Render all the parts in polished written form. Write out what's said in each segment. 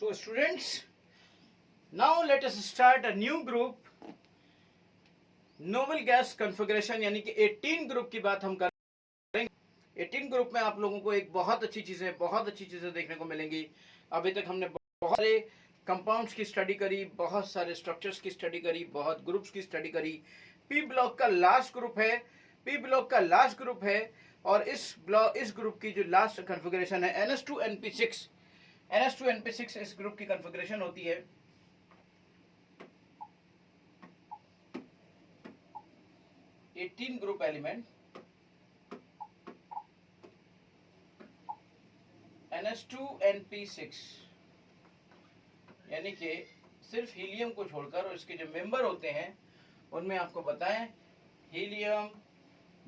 So students, now let us start a new group, noble gas configuration, यानी कि 18 group की बात हम करेंगे। 18 ग्रुप में आप लोगों को एक बहुत अच्छी चीजें देखने को मिलेंगी। अभी तक हमने बहुत सारे कंपाउंड्स की स्टडी करी, बहुत सारे स्ट्रक्चर्स की स्टडी करी, बहुत ग्रुप्स की स्टडी करी। पी ब्लॉक का लास्ट ग्रुप है, और इस ग्रुप की जो लास्ट कॉन्फ़िगरेशन है NH2NP6। NH2NP6 इस ग्रुप की कॉन्फ़िगरेशन होती है। ग्रुप एलिमेंट NH2NP6, यानी कि सिर्फ हीलियम को छोड़कर, और इसके जो मेंबर होते हैं उनमें आपको बताएं हीलियम,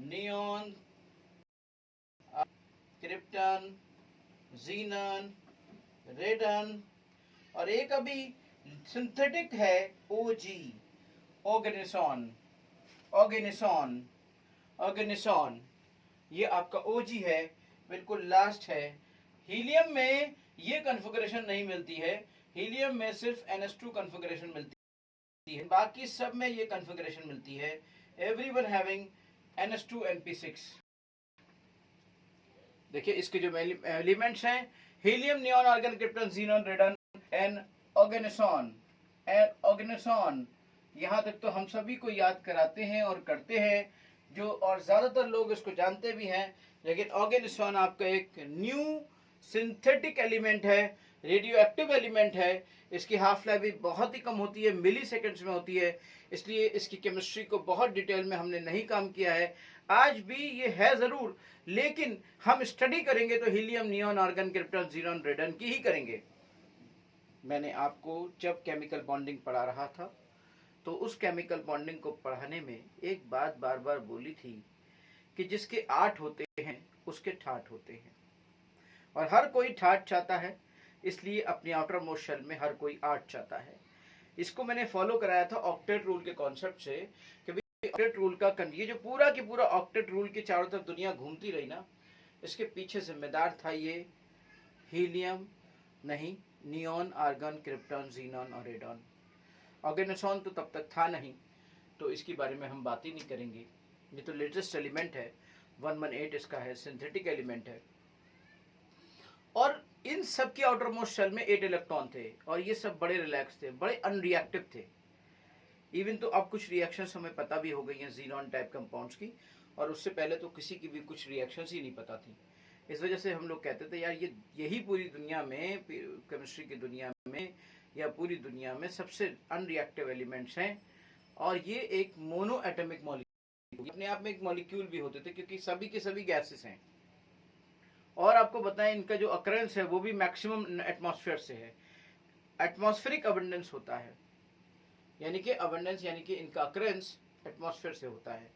नियॉन, क्रिप्टन, जीनन, रेडन, और एक अभी सिंथेटिक है OG, ऑर्गेनिसॉन। ये आपका OG है, बिल्कुल लास्ट है। हीलियम में ये कॉन्फ़िगरेशन नहीं मिलती है, हीलियम में सिर्फ NH2 कॉन्फ़िगरेशन मिलती है, बाकी सब में ये कॉन्फ़िगरेशन मिलती है। Everyone having NH2NP6। देखिए इसके जो एलिमेंट्स हैं, helium, neon, argon, krypton, xenon, radon and oganesson. यहाँ तक तो हम सभी को याद कराते हैं और करते हैं जो, और ज्यादातर लोग इसको जानते भी हैं। लेकिन ऑर्गेनिसॉन आपका एक न्यू सिंथेटिक एलिमेंट है, रेडियो एक्टिव एलिमेंट है। इसकी हाफ लाइफ भी बहुत ही कम होती है, मिली सेकेंड्स में होती है, इसलिए इसकी केमिस्ट्री को बहुत डिटेल में हमने नहीं काम किया है। आज भी ये है जरूर, लेकिन हम स्टडी करेंगे तो helium, neon, argon, krypton, xenon, radon की ही करेंगे। मैंने आपको जब केमिकल बॉन्डिंग पढ़ा रहा था तो उस केमिकल बॉन्डिंग को पढ़ाने में एक बात बार बार बोली थी कि जिसके 8 होते हैं उसके ठाठ होते हैं, और हर कोई ठाठ चाहता है, इसलिए अपनी आउटर मोस्ट शेल में हर कोई 8 चाहता है। इसको मैंने फॉलो कराया था ऑक्टेट रूल के कॉन्सेप्ट से कि भाई ऑक्टेट रूल का ये जो पूरा की पूरा ऑक्टेट रूल के चारों तरफ दुनिया घूमती रही ना, इसके पीछे जिम्मेदार था ये हीलियम नहीं, नियॉन, आर्गन, क्रिप्टन, जीनन और रेडन। ऑर्गेनिसॉन तो तब तक था नहीं, तो इसके बारे में हम बात ही नहीं करेंगे। ये तो लेटेस्ट एलिमेंट है, 118 इसका है, सिंथेटिक एलिमेंट है। और इन सब के आउटर मोस्ट शेल में 8 इलेक्ट्रॉन थे, और ये सब बड़े रिलैक्स थे, बड़े अनरिएक्टिव थे। इवन तो अब कुछ रिएक्शंस हमें पता भी हो गई हैं जीनॉन टाइप कंपाउंड्स की, और उससे पहले तो किसी की भी कुछ रिएक्शंस ही नहीं पता थी। इस वजह से हम लोग कहते थे यार यही पूरी दुनिया में, केमिस्ट्री की दुनिया में या पूरी दुनिया में सबसे अनरिएक्टिव एलिमेंट्स हैं। और ये एक मोनो एटॉमिक मॉलिक्यूल, अपने आप में एक मॉलिक्यूल भी होते थे, क्योंकि सभी के सभी गैसेस हैं। और आपको बताएं इनका जो अकरेंस है वो भी मैक्सिमम एटमॉस्फेयर से है, एटमॉस्फेरिक अबंडेंस होता है, यानी कि अबंडेंस यानी कि इनका अकरेंस एटमॉस्फेयर से होता है।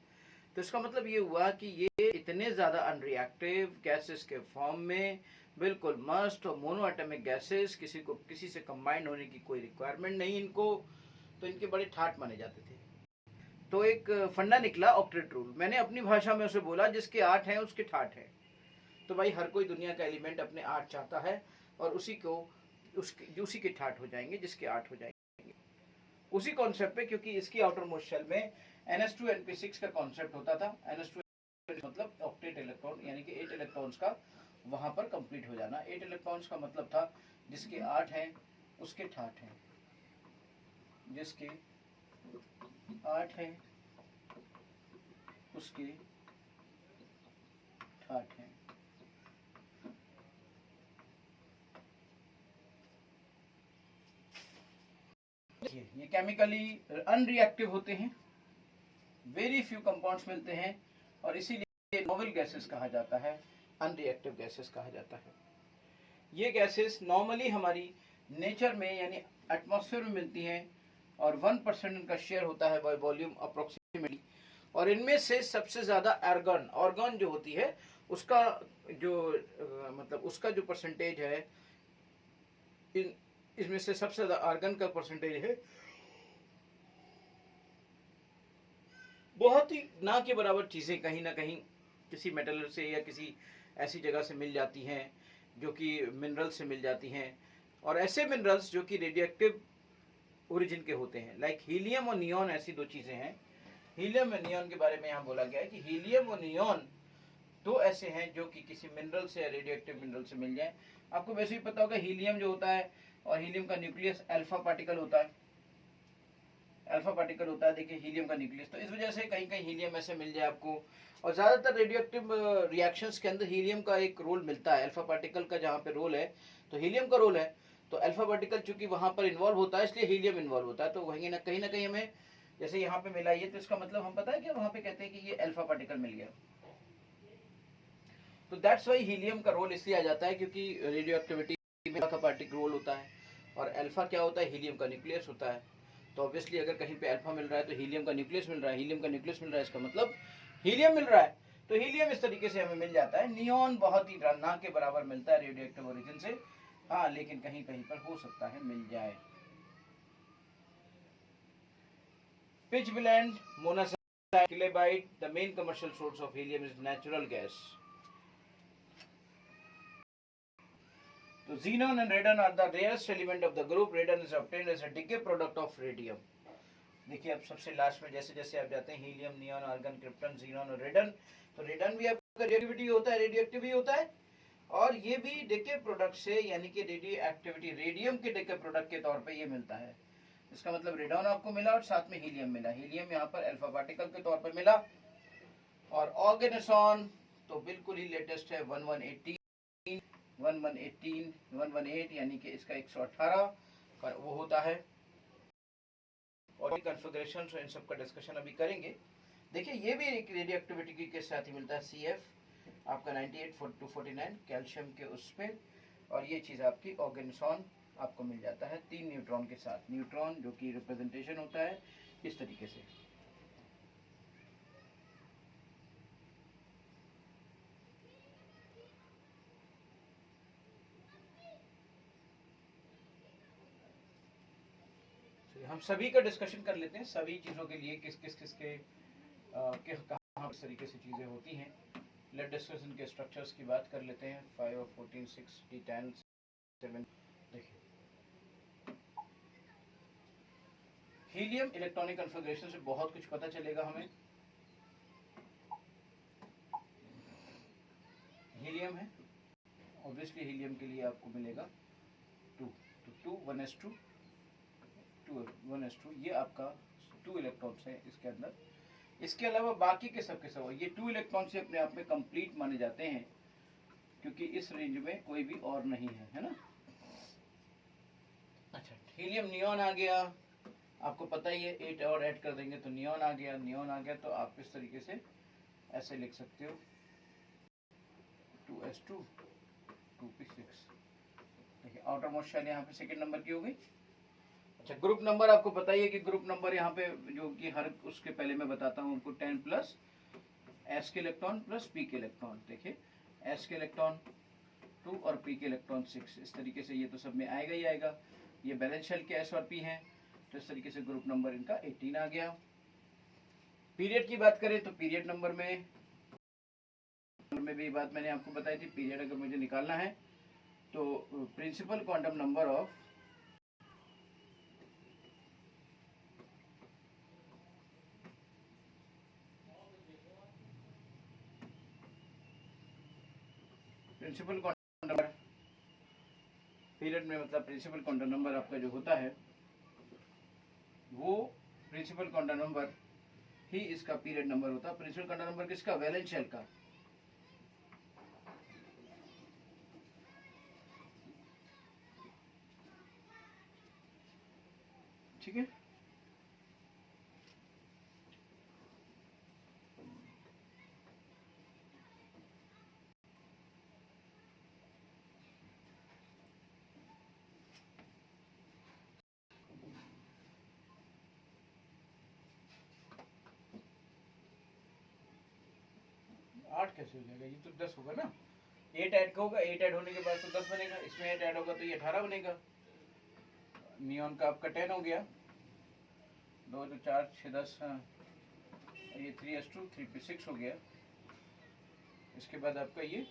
तो इसका मतलब ये हुआ कि ये इतने ज़्यादा अनरिएक्टिव गैसेस के फॉर्म में बिल्कुल मस्ट और मोनो एटॉमिक गैसेस, किसी से कंबाइंड होने की कोई रिक्वायरमेंट नहीं इनको, तो इनके बड़े ठाठ माने जाते थे। तो एक फंडा निकला ऑक्टेट रूल, मैंने अपनी भाषा में उसे बोला जिसके 8 हैं उसके ठाठ हैं। तो भाई हर कोई दुनिया का एलिमेंट अपने 8 चाहता है, और उसी के ठाठ हो जाएंगे जिसके 8 हो जाएंगे। उसी कॉन्सेप्ट पे, क्योंकि इसकी आउटर मोस्ट शेल में NH2NP6 का कॉन्सेप्ट होता था। NH2 मतलब ऑक्टेट इलेक्ट्रॉन, यानी कि 8 इलेक्ट्रॉन्स का वहां पर कंप्लीट हो जाना। 8 इलेक्ट्रॉन्स का मतलब था जिसके 8 हैं उसके ठाठ हैं, जिसके 8 हैं उसके ठाठ हैं। ये केमिकली अनरिएक्टिव होते हैं, वेरी फ्यू कंपाउंड्स मिलते हैं, और इसीलिए नोबल गैसेस कहा जाता है, अनरिएक्टिव गैसेस कहा जाता है। ये गैसेस नॉर्मली हमारी नेचर में यानी एटमॉस्फेयर में मिलती हैं, और 1% इनका शेयर होता है बाय वॉल्यूम अप्रोक्सीमेटली। और इनमें से सबसे ज्यादा आर्गन जो होती है उसका उसका जो परसेंटेज है, इसमें से सबसे ज्यादा आर्गन का परसेंटेज है, बहुत ही ना के बराबर चीजें कहीं ना कहीं किसी मेटल से या किसी ऐसी जगह से मिल जाती हैं जो कि मिनरल से मिल जाती हैं। और ऐसे मिनरल्स जो कि रेडियोएक्टिव ओरिजिन के होते हैं, लाइक हीलियम और नियॉन, ऐसी दो चीजें हैं। हीलियम और नियॉन के बारे में यहाँ बोला गया है कि हीलियम और नियॉन दो ऐसे हैं जो कि किसी मिनरल से या रेडियोएक्टिव मिनरल से मिल जाए। आपको वैसे ही पता होगा हीलियम जो होता है, और हीलियम का न्यूक्लियस अल्फा पार्टिकल होता है, अल्फा पार्टिकल होता है, देखिए हीलियम का न्यूक्लियस। तो इस वजह से कहीं कहीं हीलियम ऐसे मिल जाए आपको। और ज्यादातर रेडियोएक्टिव रिएक्शंस के अंदर हीलियम का एक रोल मिलता है, अल्फा पार्टिकल का जहाँ पे रोल है तो हीलियम का रोल है। तो अल्फा पार्टिकल चूंकि वहां पर इन्वॉल्व होता है, इसलिए हीलियम इन्वॉल्व होता है। तो वहीं ना कहीं हमें, जैसे यहाँ पे मिला ये, तो इसका मतलब हम पता है कि वहां पे कहते हैं कि ये अल्फा पार्टिकल मिल गया। तो दैट्स वाई हीलियम का रोल इसलिए आ जाता है क्योंकि रेडियो एक्टिविटी में का पार्टिकल रोल होता है, और अल्फा क्या होता है, हीलियम का न्यूक्लियस होता है। तो ऑब्वियसली अगर कहीं पे अल्फा मिल रहा है तो हीलियम का न्यूक्लियस मिल रहा है, हीलियम का न्यूक्लियस मिल रहा है, इसका मतलब हीलियम मिल रहा है। तो हीलियम इस तरीके से हमें मिल जाता है। नियॉन बहुत ही ना के बराबर मिलता है रेडियो एक्टिव ओरिजिन से, हाँ, लेकिन कहीं कहीं पर हो सकता है मिल जाए। Pitchblende monazite cleveite, the main commercial source of helium is natural gas. So xenon and radon are the rarest element of the group. Radon is obtained as a decay product of radium. देखिए अब सबसे last में जैसे जैसे आप जाते हैं helium, neon, argon, krypton, xenon और रेडन, तो रेडन भी आपका रेडियोएक्टिविटी होता है, रेडियोएक्टिव भी होता है, और ये भी डेके प्रोडक्ट से, यानी कि रेडियो एक्टिविटी रेडियम के डेके प्रोडक्ट के तौर पे ये मिलता है। इसका मतलब रेडन आपको मिला और साथ में हीलियम मिला। हीलियम यहाँ पर अल्फा पार्टिकल के तौर पर मिला। और ऑर्गेनोसॉन तो बिल्कुल ही लेटेस्ट है, 1118 1118 यानी कि इसका 118 पर वो होता है। और कन्फिगरेशन इन सब का डिस्कशन अभी करेंगे। देखिए ये भी एक रेडियो एक्टिविटी के साथ ही मिलता है, CF आपका 98 कैल्शियम के उस पे, और ये चीज़ आपकी ऑर्गेनोसॉन आपको मिल जाता है 3 न्यूट्रॉन के साथ। न्यूट्रॉन जो कि रिप्रेजेंटेशन होता है इस तरीके से। हम सभी का डिस्कशन कर लेते हैं, सभी चीज़ों के लिए किस किस के कहाँ इस तरीके से चीज़ें होती हैं। लेट डिस्कस इनके स्ट्रक्चर्स की बात कर लेते हैं। 5 और 14 6 D10 7। देखिए हीलियम इलेक्ट्रॉनिक कन्फिगरेशन से बहुत कुछ पता चलेगा हमें। हीलियम है, ऑब्वियसली हीलियम के लिए आपको मिलेगा 2 तो 2 1s2 2 1s2, ये आपका 2 इलेक्ट्रॉन्स है इसके अंदर। इसके अलावा बाकी के सब ये 2 इलेक्ट्रॉन से अपने आप में कंप्लीट माने जाते हैं, क्योंकि इस रेंज में कोई भी और नहीं है ना। अच्छा, हीलियम नियॉन आ गया, आपको पता ही है, 8 और ऐड कर देंगे तो नियॉन आ गया। नियॉन आ गया तो आप इस तरीके से ऐसे लिख सकते हो 2s2 2p6। देखिए आउटर मोस्ट शेल यहाँ पे सेकंड नंबर की हो गई। अच्छा, ग्रुप नंबर आपको पता ही है कि ग्रुप नंबर यहाँ पे जो कि हर उसके पहले मैं बताता हूँ आपको 10 प्लस s के इलेक्ट्रॉन प्लस p के इलेक्ट्रॉन। देखिए s के इलेक्ट्रॉन 2 और p के इलेक्ट्रॉन 6, इस तरीके से ये तो सब में आएगा ही आएगा। ये बैलेंस शेल के s और p हैं, तो इस तरीके से ग्रुप नंबर इनका 18 आ गया। पीरियड की बात करें तो पीरियड नंबर में भी बात मैंने आपको बताई थी। पीरियड अगर मुझे निकालना है तो principal quantum number of principal quantum number period में, मतलब प्रिंसिपल क्वांटम नंबर आपका जो होता है वो प्रिंसिपल क्वांटम नंबर ही इसका पीरियड नंबर होता है। प्रिंसिपल क्वांटम नंबर किसका, वैलेंस शेल का। ठीक है, आठ कैसे हो जाएगा, ये तो 10 होगा ना। 8 ऐड होगा, 8 ऐड होने के बाद तो 10 बनेगा, इसमें 8 ऐड होगा तो ये 18 बनेगा। नियॉन का आपका 10 हो गया, 2 2 4 6 10, हाँ ये 3s2 3p6 हो गया। इसके बाद आपका ये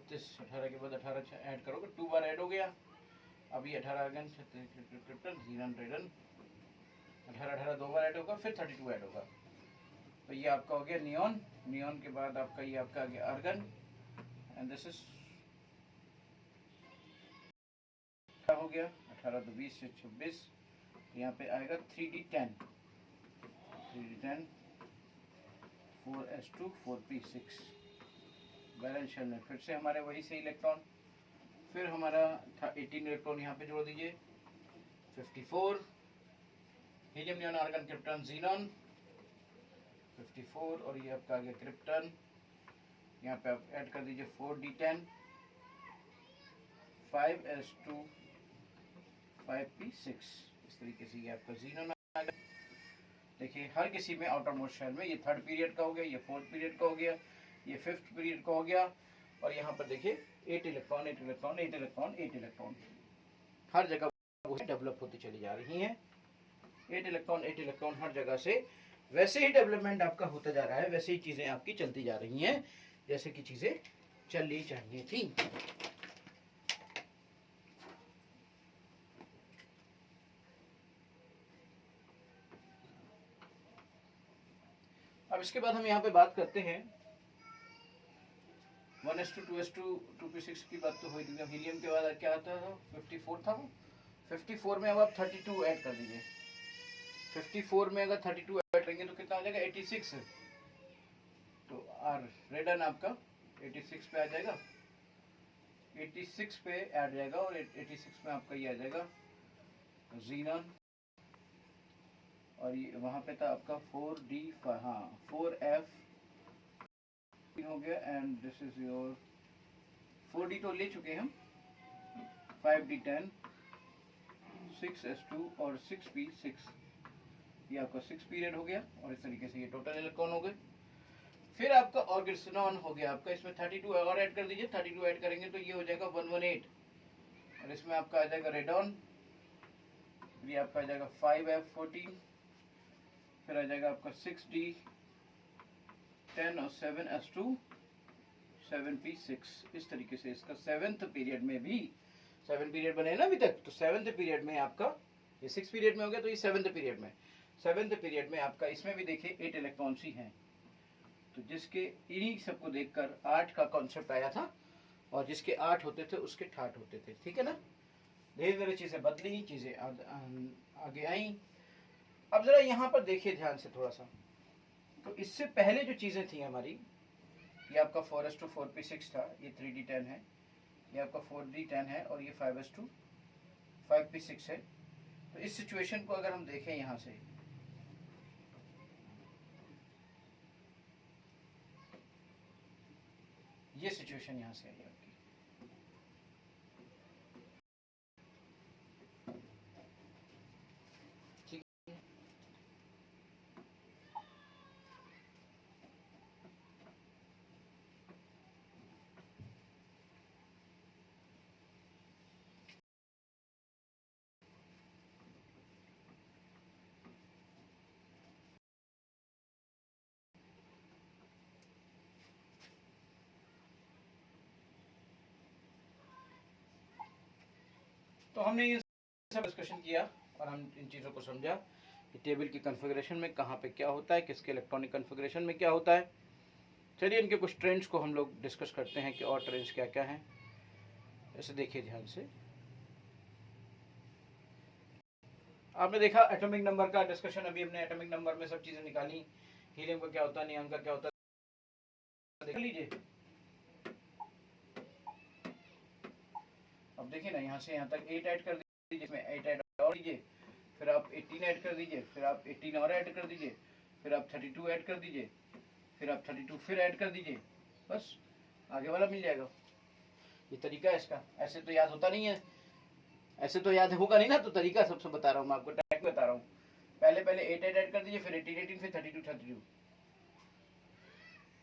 36, 18 के बाद 18 ऐड करोगे, 2 बार ऐड हो गया। अभी 18 आर्गन, 36 जीनन रेडन, 18 2 बार ऐड होगा, फिर 32 ऐड होगा। तो ये आपका हो गया नियॉन। नियॉन के बाद आपका ये आपका आ गया आर्गन, एंड दिस इज हो गया 18 तो 20 से 26। यहाँ पे आएगा 3d10, 3d10 4s2 4p6 balance shell में फिर से हमारे वही से इलेक्ट्रॉन, फिर हमारा 18 इलेक्ट्रॉन यहाँ पे जोड़ दीजिए, 54 helium neon argon krypton xenon 54, और ये आपका आ गया क्रिप्टन। यहाँ पे आप ऐड कर दीजिए 4d10 5s2 5p6। इस तरीके से ये आपका जीनॉन आ गया। देखिए हर किसी में आउटर मोस्ट शेल में ये 3rd पीरियड का हो गया, ये 4th पीरियड का हो गया, ये 5th पीरियड का हो गया, और यहाँ पर देखिए 8 इलेक्ट्रॉन 8 इलेक्ट्रॉन 8 इलेक्ट्रॉन 8 इलेक्ट्रॉन हर जगह डेवलप होती चली जा रही हैं। 8 इलेक्ट्रॉन हर जगह से वैसे ही डेवलपमेंट आपका होता जा रहा है, वैसे ही चीजें आपकी चलती जा रही हैं जैसे कि चीजें चलनी चाहिए थी। अब इसके बाद हम यहाँ पे बात करते हैं 1s2 2s2 2p6 की बात तो हुई थी। हीलियम के बाद क्या आता था, 54 था वो। 54 में अब आप 32 ऐड कर दीजिए। 54 में अगर 32 ऐड करेंगे तो कितना हो जाएगा, 86। तो आर रेडन आपका 86 पे आ जाएगा, 86 पे ऐड जाएगा, और 86 में आपका ये आ जाएगा जीनॉन, और ये वहां पे था आपका 4d, हाँ 4f हो गया, and this is your 4d तो ले चुके हैं हम, 5d10 6s2 और 6p6, ये आपका 6 पीरियड हो गया, और इस तरीके से ये टोटल इलेक्ट्रॉन हो गए। फिर आपका ऑर्गेस्ट्रॉन हो गया आपका, इसमें 32 और ऐड कर दीजिए, 32 ऐड करेंगे तो ये हो जाएगा 118, और इसमें आपका आ जाएगा रेडॉन, ये आपका आ जाएगा 5f14, फिर आ जाएगा आपका 6d 10 और 7s2 7p6। इस तरीके से इसका 7th पीरियड में भी 7 पीरियड बने ना अभी तक, तो 7th पीरियड में आपका ये 6 पीरियड में हो गया, तो ये 7th पीरियड में 7th पीरियड में आपका इसमें भी देखिए 8 इलेक्ट्रॉन्स ही हैं। तो जिसके इन्हीं सबको देखकर 8 का कॉन्सेप्ट आया था, और जिसके 8 होते थे उसके 8 होते थे, ठीक है ना। धीरे धीरे चीजें बदली, चीजें आगे आई। अब जरा यहाँ पर देखिए ध्यान से थोड़ा सा, तो इससे पहले जो चीजें थी हमारी, ये आपका 4s2 4p6 था, ये 3d10 है, ये आपका 4d10 है, और ये 5s2 5p6 है। तो इस सिचुएशन को अगर हम देखें यहाँ से, ये सिचुएशन यहाँ से आई आपकी, ठीक है। तो हमने ये सब डिस्कशन किया और हम इन चीज़ों को समझा कि टेबल की कॉन्फ़िगरेशन में कहाँ पे क्या होता है, किसके इलेक्ट्रॉनिक कॉन्फ़िगरेशन में क्या होता है। चलिए इनके कुछ ट्रेंड्स को हम लोग डिस्कस करते हैं कि और ट्रेंड्स क्या क्या हैं। ऐसे देखिए ध्यान से, आपने देखा एटॉमिक नंबर का डिस्कशन, अभी हमने एटॉमिक नंबर में सब चीज़ें निकाली, हीलियम का क्या होता है, नियॉन का क्या होता है, देख लीजिए। अब देखिए ना, यहाँ से यहाँ तक 8 ऐड कर दीजिए, इसमें 8 ऐड और दीजिए, फिर आप 18 ऐड कर दीजिए, फिर आप 18 और ऐड कर दीजिए, फिर आप 32 ऐड कर दीजिए, फिर आप 32 फिर ऐड कर दीजिए, बस आगे वाला मिल जाएगा। ये तरीका है इसका, ऐसे तो याद होता नहीं है, ऐसे तो याद होगा नहीं ना, तो तरीका सबसे बता रहा हूँ मैं आपको, टैक बता रहा हूँ। पहले 8 ऐड कर दीजिए, फिर 18 18, फिर 32 32,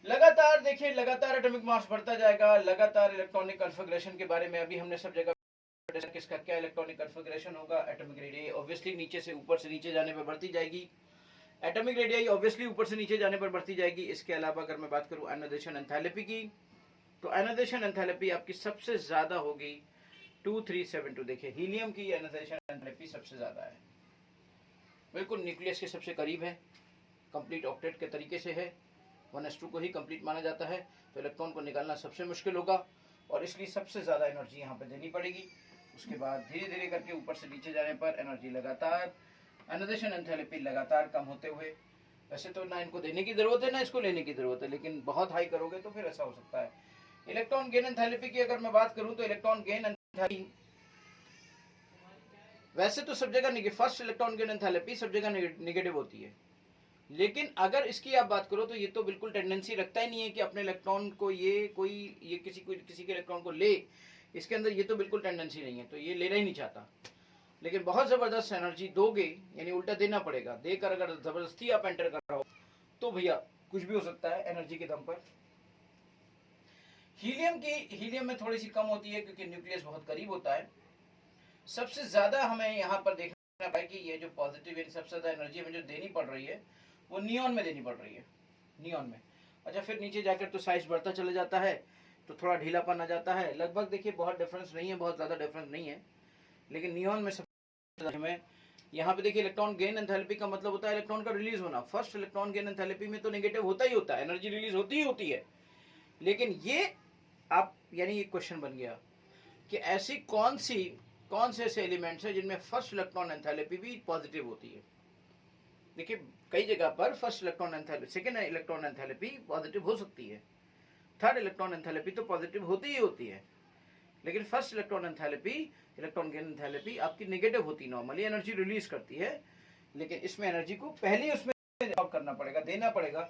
लगातार देखिए, लगातार एटॉमिक मास बढ़ता जाएगा, लगातार इलेक्ट्रॉनिक कॉन्फ़िगरेशन के बारे में अभी हमने सब जगह किसका क्या इलेक्ट्रॉनिक कॉन्फ़िगरेशन होगा। एटॉमिक रेडियस ऑब्वियसली नीचे से ऊपर से नीचे जाने पर बढ़ती जाएगी, एटॉमिक रेडियस ऑब्वियसली ऊपर से नीचे जाने पर बढ़ती जाएगी। इसके अलावा अगर मैं बात करूं आयोनाइजेशन एंथैल्पी की, तो आयोनाइजेशन एंथैल्पी आपकी सबसे ज्यादा होगी 2372। देखिए हीलियम की आयोनाइजेशन एंथैल्पी सबसे ज्यादा है, बिल्कुल न्यूक्लियस के सबसे करीब है, कंप्लीट ऑक्टेट के तरीके से है, 1s2 को ही कंप्लीट माना जाता है, तो इलेक्ट्रॉन को निकालना सबसे मुश्किल होगा और इसलिए सबसे ज़्यादा एनर्जी यहाँ पे देनी पड़ेगी। उसके बाद धीरे धीरे करके ऊपर से नीचे जाने पर एनर्जी लगातार, आयोनाइजेशन एंथैल्पी लगातार कम होते हुए, वैसे तो ना इनको देने की ज़रूरत है ना इसको लेने की ज़रूरत है, लेकिन बहुत हाई करोगे तो फिर ऐसा हो सकता है। इलेक्ट्रॉन गेन एंथैल्पी की अगर मैं बात करूँ तो इलेक्ट्रॉन गेन एंथैल्पी वैसे तो सब जगह फर्स्ट इलेक्ट्रॉन गेन एंथैल्पी सब जगह नेगेटिव होती है, लेकिन अगर इसकी आप बात करो तो ये तो बिल्कुल टेंडेंसी रखता ही नहीं है कि अपने इलेक्ट्रॉन को ये किसी के इलेक्ट्रॉन को ले, इसके अंदर ये तो बिल्कुल टेंडेंसी नहीं है, तो ये लेना ही नहीं चाहता। लेकिन बहुत ज़बरदस्त एनर्जी दोगे, यानी उल्टा देना पड़ेगा, देकर अगर ज़बरदस्ती आप एंटर कर रहे हो तो भैया कुछ भी हो सकता है एनर्जी के दम पर। हीलियम में थोड़ी सी कम होती है क्योंकि न्यूक्लियस बहुत करीब होता है। सबसे ज़्यादा हमें यहाँ पर देखना पाए कि ये जो पॉजिटिव सबसे ज़्यादा एनर्जी हमें जो देनी पड़ रही है वो नियॉन में देनी पड़ रही है, नियॉन में। अच्छा, फिर नीचे जाकर तो साइज बढ़ता चला जाता है, तो थोड़ा ढीलापन आ जाता है। लगभग देखिए बहुत डिफरेंस नहीं है, बहुत ज़्यादा डिफरेंस नहीं है, लेकिन नियॉन में सबसे में यहाँ पे देखिए इलेक्ट्रॉन गेन एंथैल्पी का मतलब होता है इलेक्ट्रॉन का रिलीज होना। फर्स्ट इलेक्ट्रॉन गेन एंथैल्पी में तो नेगेटिव होता ही होता है, एनर्जी रिलीज होती ही होती है, लेकिन ये आप यानी ये क्वेश्चन बन गया कि ऐसी कौन से ऐसे एलिमेंट्स हैं जिनमें फर्स्ट इलेक्ट्रॉन एंथैल्पी भी पॉजिटिव होती है। देखिए कई जगह पर first electron enthalpy, second electron enthalpy positive हो सकती है, थर्ड इलेक्ट्रॉन एंथैल्पी तो पॉजिटिव होती ही होती है, लेकिन first electron enthalpy, electron gain enthalpy आपकी नेगेटिव होती, नॉर्मली एनर्जी रिलीज करती है, लेकिन इसमें एनर्जी को पहले उसमें जॉब करना पड़ेगा, देना पड़ेगा,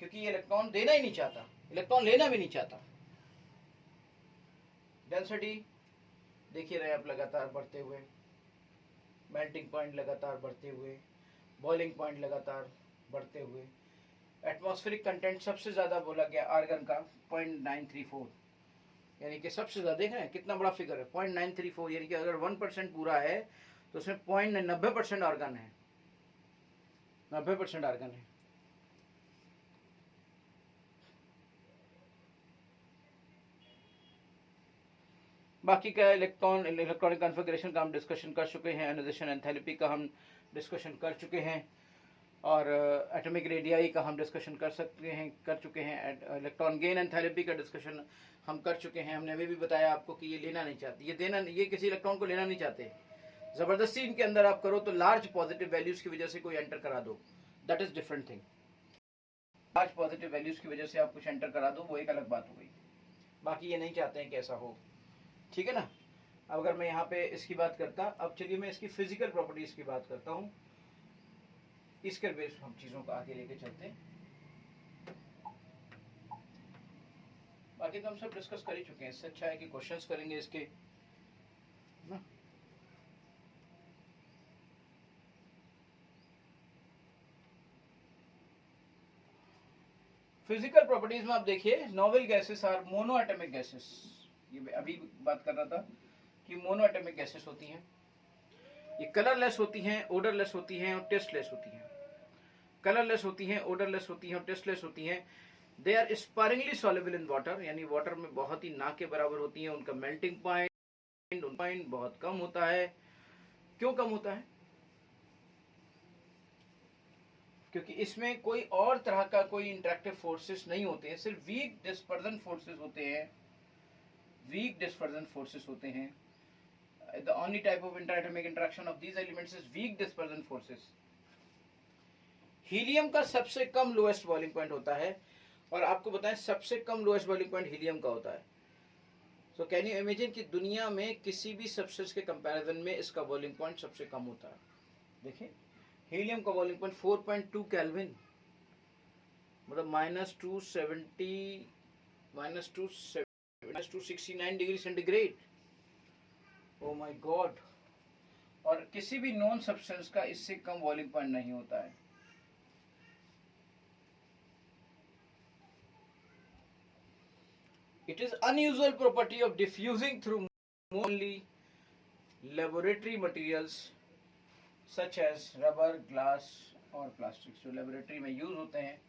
क्योंकि ये इलेक्ट्रॉन देना ही नहीं चाहता, इलेक्ट्रॉन लेना भी नहीं चाहता। डेंसिटी देखिए रहे आप लगातार बढ़ते हुए, मेल्टिंग पॉइंट लगातार बढ़ते हुए, बॉइलिंग पॉइंट लगातार बढ़ते हुए। एटमॉस्फेरिक कंटेंट सबसे ज़्यादा बोला गया आर्गन का 0.934, यानी कि सबसे ज़्यादा देख रहे हैं कितना बड़ा फिगर है 0.934, यानी कि अगर 1% पूरा है तो उसमें 90% आर्गन है, 90% आर्गन है। बाकी का इलेक्ट्रॉनिक कॉन्फ़िगरेशन का हम डिस्कशन कर चुके हैं, आयोनाइजेशन एंथैल्पी का हम डिस्कशन कर चुके हैं, और एटॉमिक रेडियाई का हम डिस्कशन कर चुके हैं, इलेक्ट्रॉन गेन एंथैल्पी का डिस्कशन हम कर चुके हैं। हमने अभी भी बताया आपको कि ये लेना नहीं चाहती, ये किसी इलेक्ट्रॉन को लेना नहीं चाहते, ज़बरदस्ती इनके अंदर आप करो तो लार्ज पॉजिटिव वैल्यूज़ की वजह से कोई एंटर करा दो, that is different thing. Large positive values की वजह से आप कुछ एंटर करा दो, वो एक अलग बात हो गई, बाकी ये नहीं चाहते हैं कि ऐसा हो, ठीक है ना। अब अगर मैं यहाँ पे इसकी बात करता, अब चलिए मैं इसकी फिजिकल प्रॉपर्टीज़ की बात करता हूँ, इसके बेस हम चीज़ों को आगे लेके चलते हैं। बाकी तो हम सब डिस्कस कर ही चुके हैं, इससे अच्छा है कि क्वेश्चंस करेंगे इसके ना। फिजिकल प्रॉपर्टीज में आप देखिए, noble gases are monoatomic gases, ये अभी बात कर रहा था कि मोनो एटॉमिक गैसेस होती हैं, ये कलरलेस होती हैं, ओडरलेस होती हैं और टेस्टलेस होती हैं। कलरलेस होती हैं, ओडरलेस होती हैं और टेस्टलेस होती हैं। They are sparingly soluble in water, यानी वाटर में बहुत ही ना के बराबर होती हैं। उनका मेल्टिंग पॉइंट बहुत कम होता है। क्यों कम होता है? क्योंकि इसमें कोई और तरह का कोई इंटरेक्टिव फोर्सेस नहीं होते हैं, सिर्फ वीक डिस्पर्जन फोर्सेस होते हैं, वीक डिस्पर्जन फोर्सेस होते हैं। The only type of interatomic interaction of these elements is weak dispersion forces. Helium का सबसे कम लोएस्ट बॉइलिंग पॉइंट होता है, और आपको बताएं सबसे कम लोएस्ट बॉइलिंग पॉइंट हीलियम का होता है। सो कैन यू इमेजिन कि दुनिया में किसी भी सब्सटेंस के कंपैरिजन में इसका बॉइलिंग पॉइंट सबसे कम होता है। देखिए हीलियम का बॉइलिंग पॉइंट 4.2 केल्विन, मतलब -269 degree centigrade. Oh my God. और किसी भी नॉन सब्सटेंस का इससे कम बॉइलिंग पॉइंट नहीं होता है। It is unusual property of diffusing through only laboratory materials such as rubber, glass और प्लास्टिक, जो लेबोरेटरी में यूज होते हैं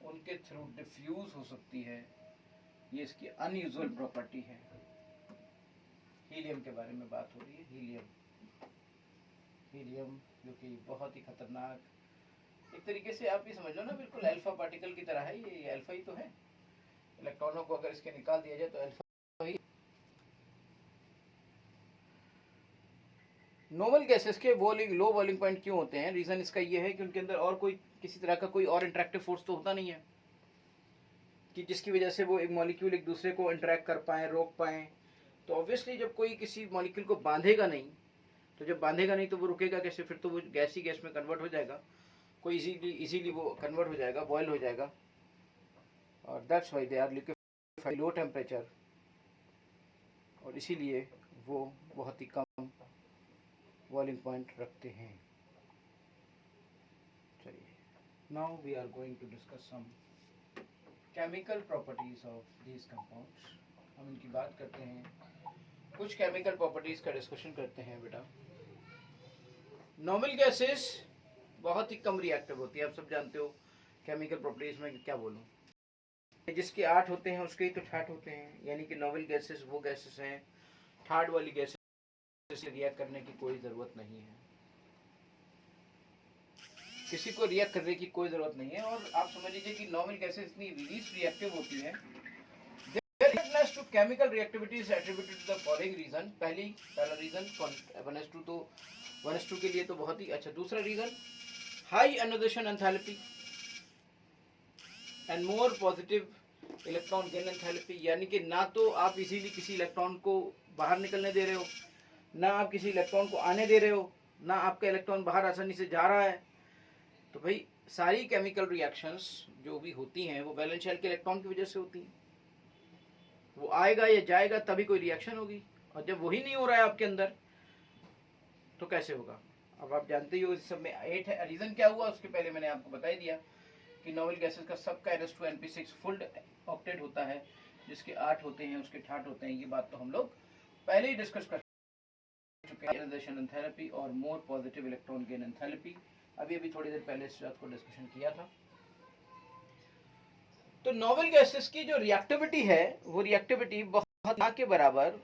उनके थ्रू डिफ्यूज हो सकती है ये इसकी अनयूजुअल प्रॉपर्टी है। हीलियम के बारे में बात हो रही है। हीलियम जो कि बहुत ही खतरनाक, एक तरीके से आप ये समझ लो ना, बिल्कुल अल्फा पार्टिकल की तरह है। ये अल्फा ही तो है। इलेक्ट्रॉनों को अगर इसके निकाल दिया जाए तो अल्फा ही। नोबल गैसेस के लो बॉइलिंग पॉइंट क्यों होते हैं? रीजन इसका ये है कि उनके अंदर और कोई किसी तरह का कोई और इंटरेक्टिव फोर्स तो होता नहीं है कि जिसकी वजह से वो एक मॉलिक्यूल एक दूसरे को इंटरेक्ट कर पाए, रोक पाए। तो ऑब्वियसली जब कोई किसी मॉलिक्यूल को बांधेगा नहीं, तो जब बांधेगा नहीं तो वो रुकेगा कैसे? फिर तो वो गैस ही गैस में कन्वर्ट हो जाएगा। कोई इजीली वो कन्वर्ट हो जाएगा, बॉयल हो जाएगा। और that's why they are liquefied low temperature, और इसीलिए वो बहुत ही कम बॉइलिंग पॉइंट रखते हैं। चलिए, now we are going to discuss some chemical properties of these compounds. हम इनकी बात करते हैं, कुछ केमिकल प्रॉपर्टीज का डिस्कशन करते हैं बेटा। नॉर्मल गैसेस बहुत ही कम रिएक्टिव होती है, आप सब जानते हो। केमिकल प्रॉपर्टीज में क्या बोलूं, जिसके 8 होते हैं उसके ही तो 8 होते हैं। यानी कि नॉर्मल गैसेस वो गैसेस हैं, थर्ड वाली गैसेस से रिएक्ट करने की कोई ज़रूरत नहीं है, किसी को रिएक्ट करने की कोई ज़रूरत नहीं है। और आप समझ लीजिए कि नॉर्मल गैसेस इतनी लीस्ट रिएक्टिव होती हैं। to chemical reactivity is attributed to the following reason। पहला रीजन 1s2, तो 1s2 के लिए तो बहुत ही अच्छा। दूसरा reason high ionisation enthalpy and more positive electron gain enthalpy. यानी कि ना तो आप इजीली किसी इलेक्ट्रॉन को बाहर निकलने दे रहे हो, ना आप किसी इलेक्ट्रॉन को आने दे रहे हो, ना आपका इलेक्ट्रॉन बाहर आसानी से जा रहा है। तो भाई सारी केमिकल रिएक्शंस जो भी होती हैं वो वैलेंस शेल के इलेक्ट्रॉन की वजह से होती हैं। वो आएगा या जाएगा तभी कोई रिएक्शन होगी, और जब वही नहीं हो रहा है आपके अंदर तो कैसे होगा? अब आप जानते ही हो इस सब में 8 है। रीजन क्या हुआ उसके पहले मैंने आपको बता ही दिया कि नॉर्मल गैसेस का सबका NH2 फुल ऑक्टेट होता है, जिसके 8 होते हैं उसके 8 होते हैं। ये बात तो हम लोग पहले ही डिस्कस कर चुके हैं, आयनाइजेशन एंथैल्पी और मोर पॉजिटिव इलेक्ट्रॉन गेन एंथैल्पी। अभी थोड़ी देर पहले इस बात को डिस्कशन किया था। तो नॉर्मल गैसेस की जो रिएक्टिविटी है वो रिएक्टिविटी बहुत ना के बराबर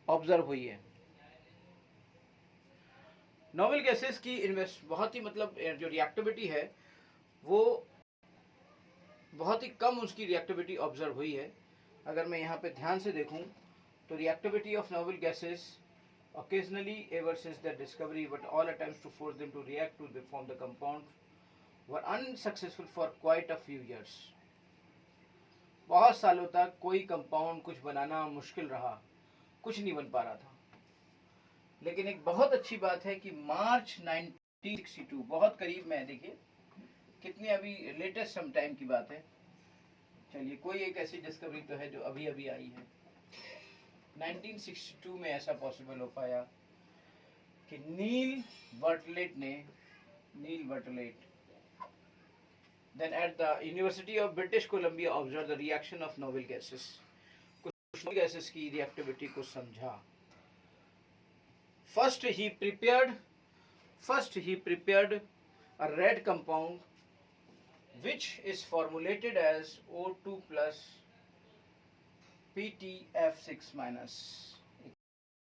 ऑब्जर्व हुई है। नॉर्मल गैसेस की बहुत ही मतलब जो रिएक्टिविटी है वो बहुत ही कम उसकी रिएक्टिविटी ऑब्जर्व हुई है। अगर मैं यहाँ पे ध्यान से देखूं तो reactivity of normal gases occasionally ever since their discovery, but all attempts to force them to react to form the compound were unsuccessful for quite a few years। बहुत सालों तक कोई कंपाउंड कुछ बनाना मुश्किल रहा, कुछ नहीं बन पा रहा था। लेकिन एक बहुत अच्छी बात है कि मार्च 1962, बहुत करीब में है, देखिए कितनी अभी लेटेस्ट सम टाइम की बात है। चलिए, कोई एक ऐसी डिस्कवरी तो है जो अभी अभी आई है। 1962 में ऐसा पॉसिबल हो पाया कि नील Bartlett then at the University of British Columbia observed the reaction of noble gases। कुछ गैसेस की रिएक्टिविटी को समझा। First he prepared a red compound which is formulated as O2 plus PTF6 minus।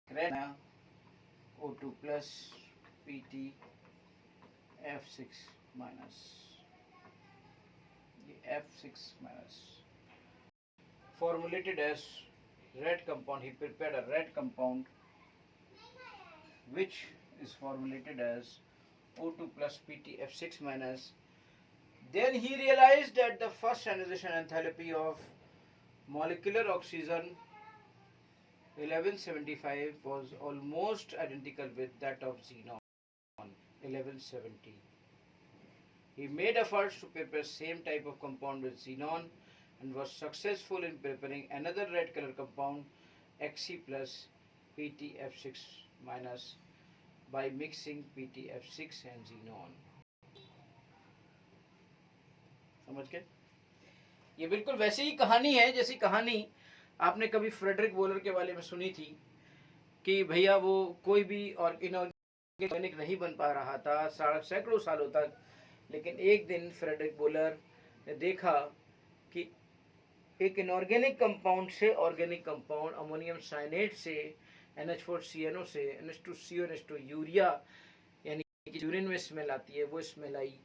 red O2 plus PTF6 minus, F6 minus formulated as red compound। He prepared a red compound which is formulated as O2 plus PTF6 minus। Then he realized that the first ionization enthalpy of molecular oxygen 1175 was almost identical with that of xenon 1170। He made efforts to prepare same type of compound with xenon and was successful in preparing another red color compound Xc plus PTF6 minus by mixing PTF6 and xenon। समझ गए? ये बिल्कुल वैसी ही कहानी है जैसी कहानी आपने कभी फ्रेडरिक बोलर के बारे में सुनी थी कि भैया वो कोई भी और इनऑर्गेनिक नहीं बन पा रहा था सैकड़ों सालों तक। लेकिन एक दिन फ्रेडरिक बोलर ने देखा कि एक इनऑर्गेनिक कंपाउंड से ऑर्गेनिक कंपाउंड अमोनियम साइनेट से NH4CNO से NH2CO NH2 यूरिया, यानी कि यूरिन में स्मेल आती है, वो स्मेल आई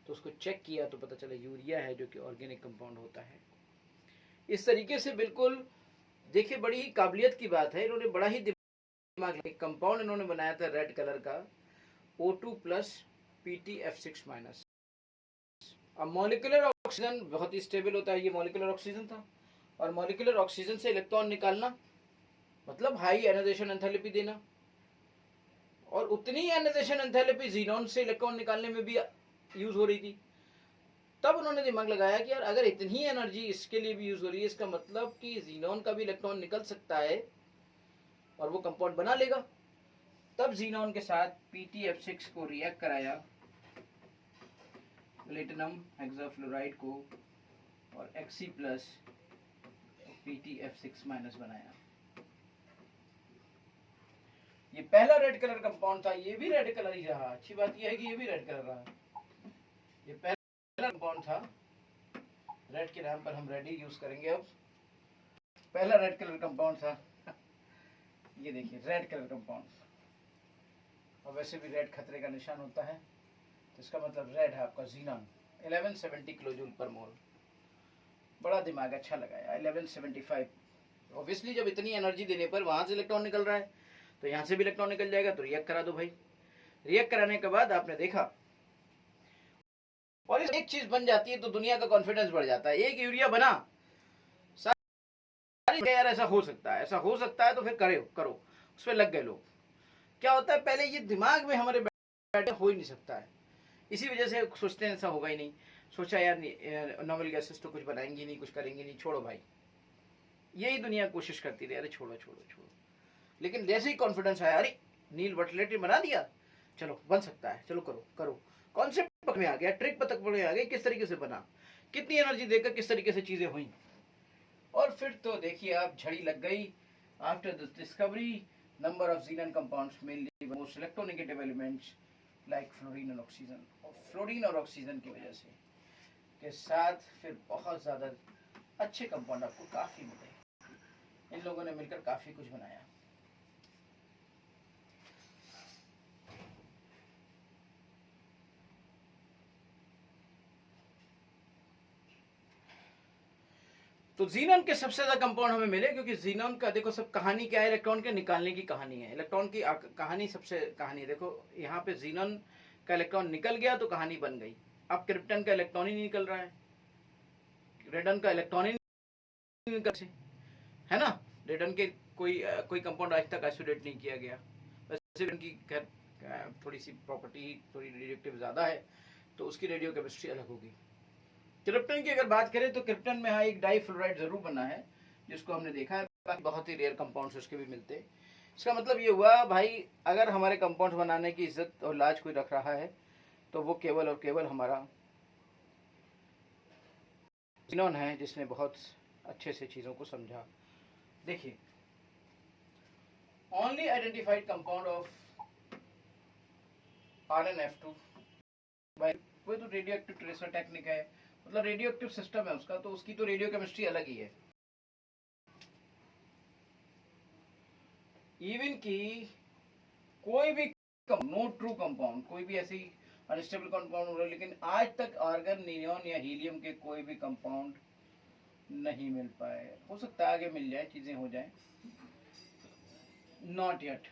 तो उसको चेक किया तो पता चला यूरिया है जो कि ऑर्गेनिक कंपाउंड होता है। इस तरीके से बिल्कुल देखिए बड़ी ही काबिलियत की बात है, इन्होंने बड़ा ही दिमाग, एक कंपाउंड इन्होंने बनाया था रेड कलर का O2 प्लस PtF6-। अब मॉलिक्यूलर ऑक्सीजन बहुत ही स्टेबल होता है, ये मॉलिक्यूलर ऑक्सीजन था, और मॉलिक्यूलर ऑक्सीजन से इलेक्ट्रॉन निकालना मतलब हाई आयनाइजेशन एंथैल्पी देना, और उतनी ही आयनाइजेशन एंथैल्पी ज़ीनॉन से इलेक्ट्रॉन निकालने में भी यूज हो रही थी। तब उन्होंने दिमाग लगाया कि यार अगर इतनी एनर्जी इसके लिए भी यूज हो रही है, इसका मतलब कि ज़ीनॉन का भी इलेक्ट्रॉन निकल सकता है और वो कंपाउंड बना लेगा। तब ज़ीनॉन के साथ PtF6 को रिएक्ट कराया, प्लेटिनम हेक्साफ्लोराइड को, और Xc प्लस PtF6- बनाया। ये पहला रेड कलर कंपाउंड था, ये भी रेड कलर ही रहा। अच्छी बात यह है कि ये भी रेड कलर रहा। ये पहला कंपाउंड था, रेड के नाम पर हम रेड ही यूज करेंगे अब। पहला रेड कलर कंपाउंड था ये देखिए रेड कलर कंपाउंड, और वैसे भी रेड खतरे का निशान होता है, तो इसका मतलब रेड है आपका ज़ीनॉन। 1170 किलोजूल पर मोल, बड़ा दिमाग अच्छा लगाया। 1175, ऑब्वियसली जब इतनी एनर्जी देने पर वहां से इलेक्ट्रॉन निकल रहा है तो यहाँ से भी इलेक्ट्रॉन निकल जाएगा, तो रिएक्ट करा दो भाई। रिएक्ट कराने के बाद आपने देखा, और एक चीज बन जाती है तो दुनिया का कॉन्फिडेंस बढ़ जाता है। एक यूरिया बना, सारी यार ऐसा हो सकता है, ऐसा हो सकता है, तो फिर करो उस पर लग गए लोग। क्या होता है, पहले ये दिमाग में हमारे बैठे हो ही नहीं सकता है, इसी वजह से सोचते हैं ऐसा होगा ही नहीं। सोचा यार नोवेल गैसेस तो कुछ बनाएंगी नहीं, कुछ करेंगी नहीं, छोड़ो भाई, यही दुनिया कोशिश करती रही, अरे छोड़ो छोड़ो छोड़ो। लेकिन जैसे ही कॉन्फिडेंस आया, अरे नील वर्टिलिटी बना दिया, चलो बन सकता है, चलो करो करो, कॉन्सेप्ट में आ गया, ट्रिक पतक में आ गया, किस तरीके से बना, कितनी एनर्जी देकर किस तरीके से चीजें हुई, और फिर तो देखिए आप झड़ी लग गई। After this discovery number of xenon compounds mainly most electronegative elements like fluorine और ऑक्सीजन, और फ्लोरीन और ऑक्सीजन की वजह से के साथ फिर बहुत ज़्यादा अच्छे कंपाउंड आपको काफ़ी मिले। इन लोगों ने मिलकर काफ़ी कुछ बनाया। तो जीनॉन के सबसे ज्यादा कंपाउंड हमें मिले, क्योंकि जीनॉन का देखो सब कहानी क्या है, इलेक्ट्रॉन के निकालने की कहानी है। इलेक्ट्रॉन की कहानी सबसे कहानी है। देखो यहाँ पे जीनॉन का इलेक्ट्रॉन निकल गया तो कहानी बन गई। अब क्रिप्टन का इलेक्ट्रॉन ही नहीं निकल रहा है, रेडन का इलेक्ट्रॉन ही नहीं निकल, है ना। रेडन के कोई कंपाउंड आज तक आइसोलेट नहीं किया गया। वैसे उनकी थोड़ी सी प्रॉपर्टी थोड़ी रेडियोएक्टिव ज्यादा है, तो उसकी रेडियो केमिस्ट्री अलग होगी। क्रिप्टन की अगर बात करें तो क्रिप्टन में हाँ एक डाईफ्लोराइड जरूर बना है, जिसको हमने देखा है, बाकी बहुत ही रेयर कंपाउंड्स उसके भी मिलते हैं। इसका मतलब ये हुआ भाई, अगर हमारे कंपाउंड बनाने की इज्जत और लाज कोई रख रहा है तो वो केवल और केवल हमारा ज़ीनॉन है, जिसने बहुत अच्छे से चीज़ों को समझा। देखिए, only identified compound of RnF2 भाई, वो तो रेडियो एक्टिव ट्रेसर टेक्निक है, मतलब रेडियो एक्टिव सिस्टम है उसका, तो उसकी तो रेडियो केमिस्ट्री अलग ही है। इवन की कोई भी नो ट्रू कंपाउंड, कोई भी ऐसी अनस्टेबल कंपाउंड हो रहा है, लेकिन आज तक आर्गन, नियॉन या हीलियम के कोई भी कंपाउंड नहीं मिल पाए। हो सकता है आगे मिल जाए, चीजें हो जाए, नॉट येट।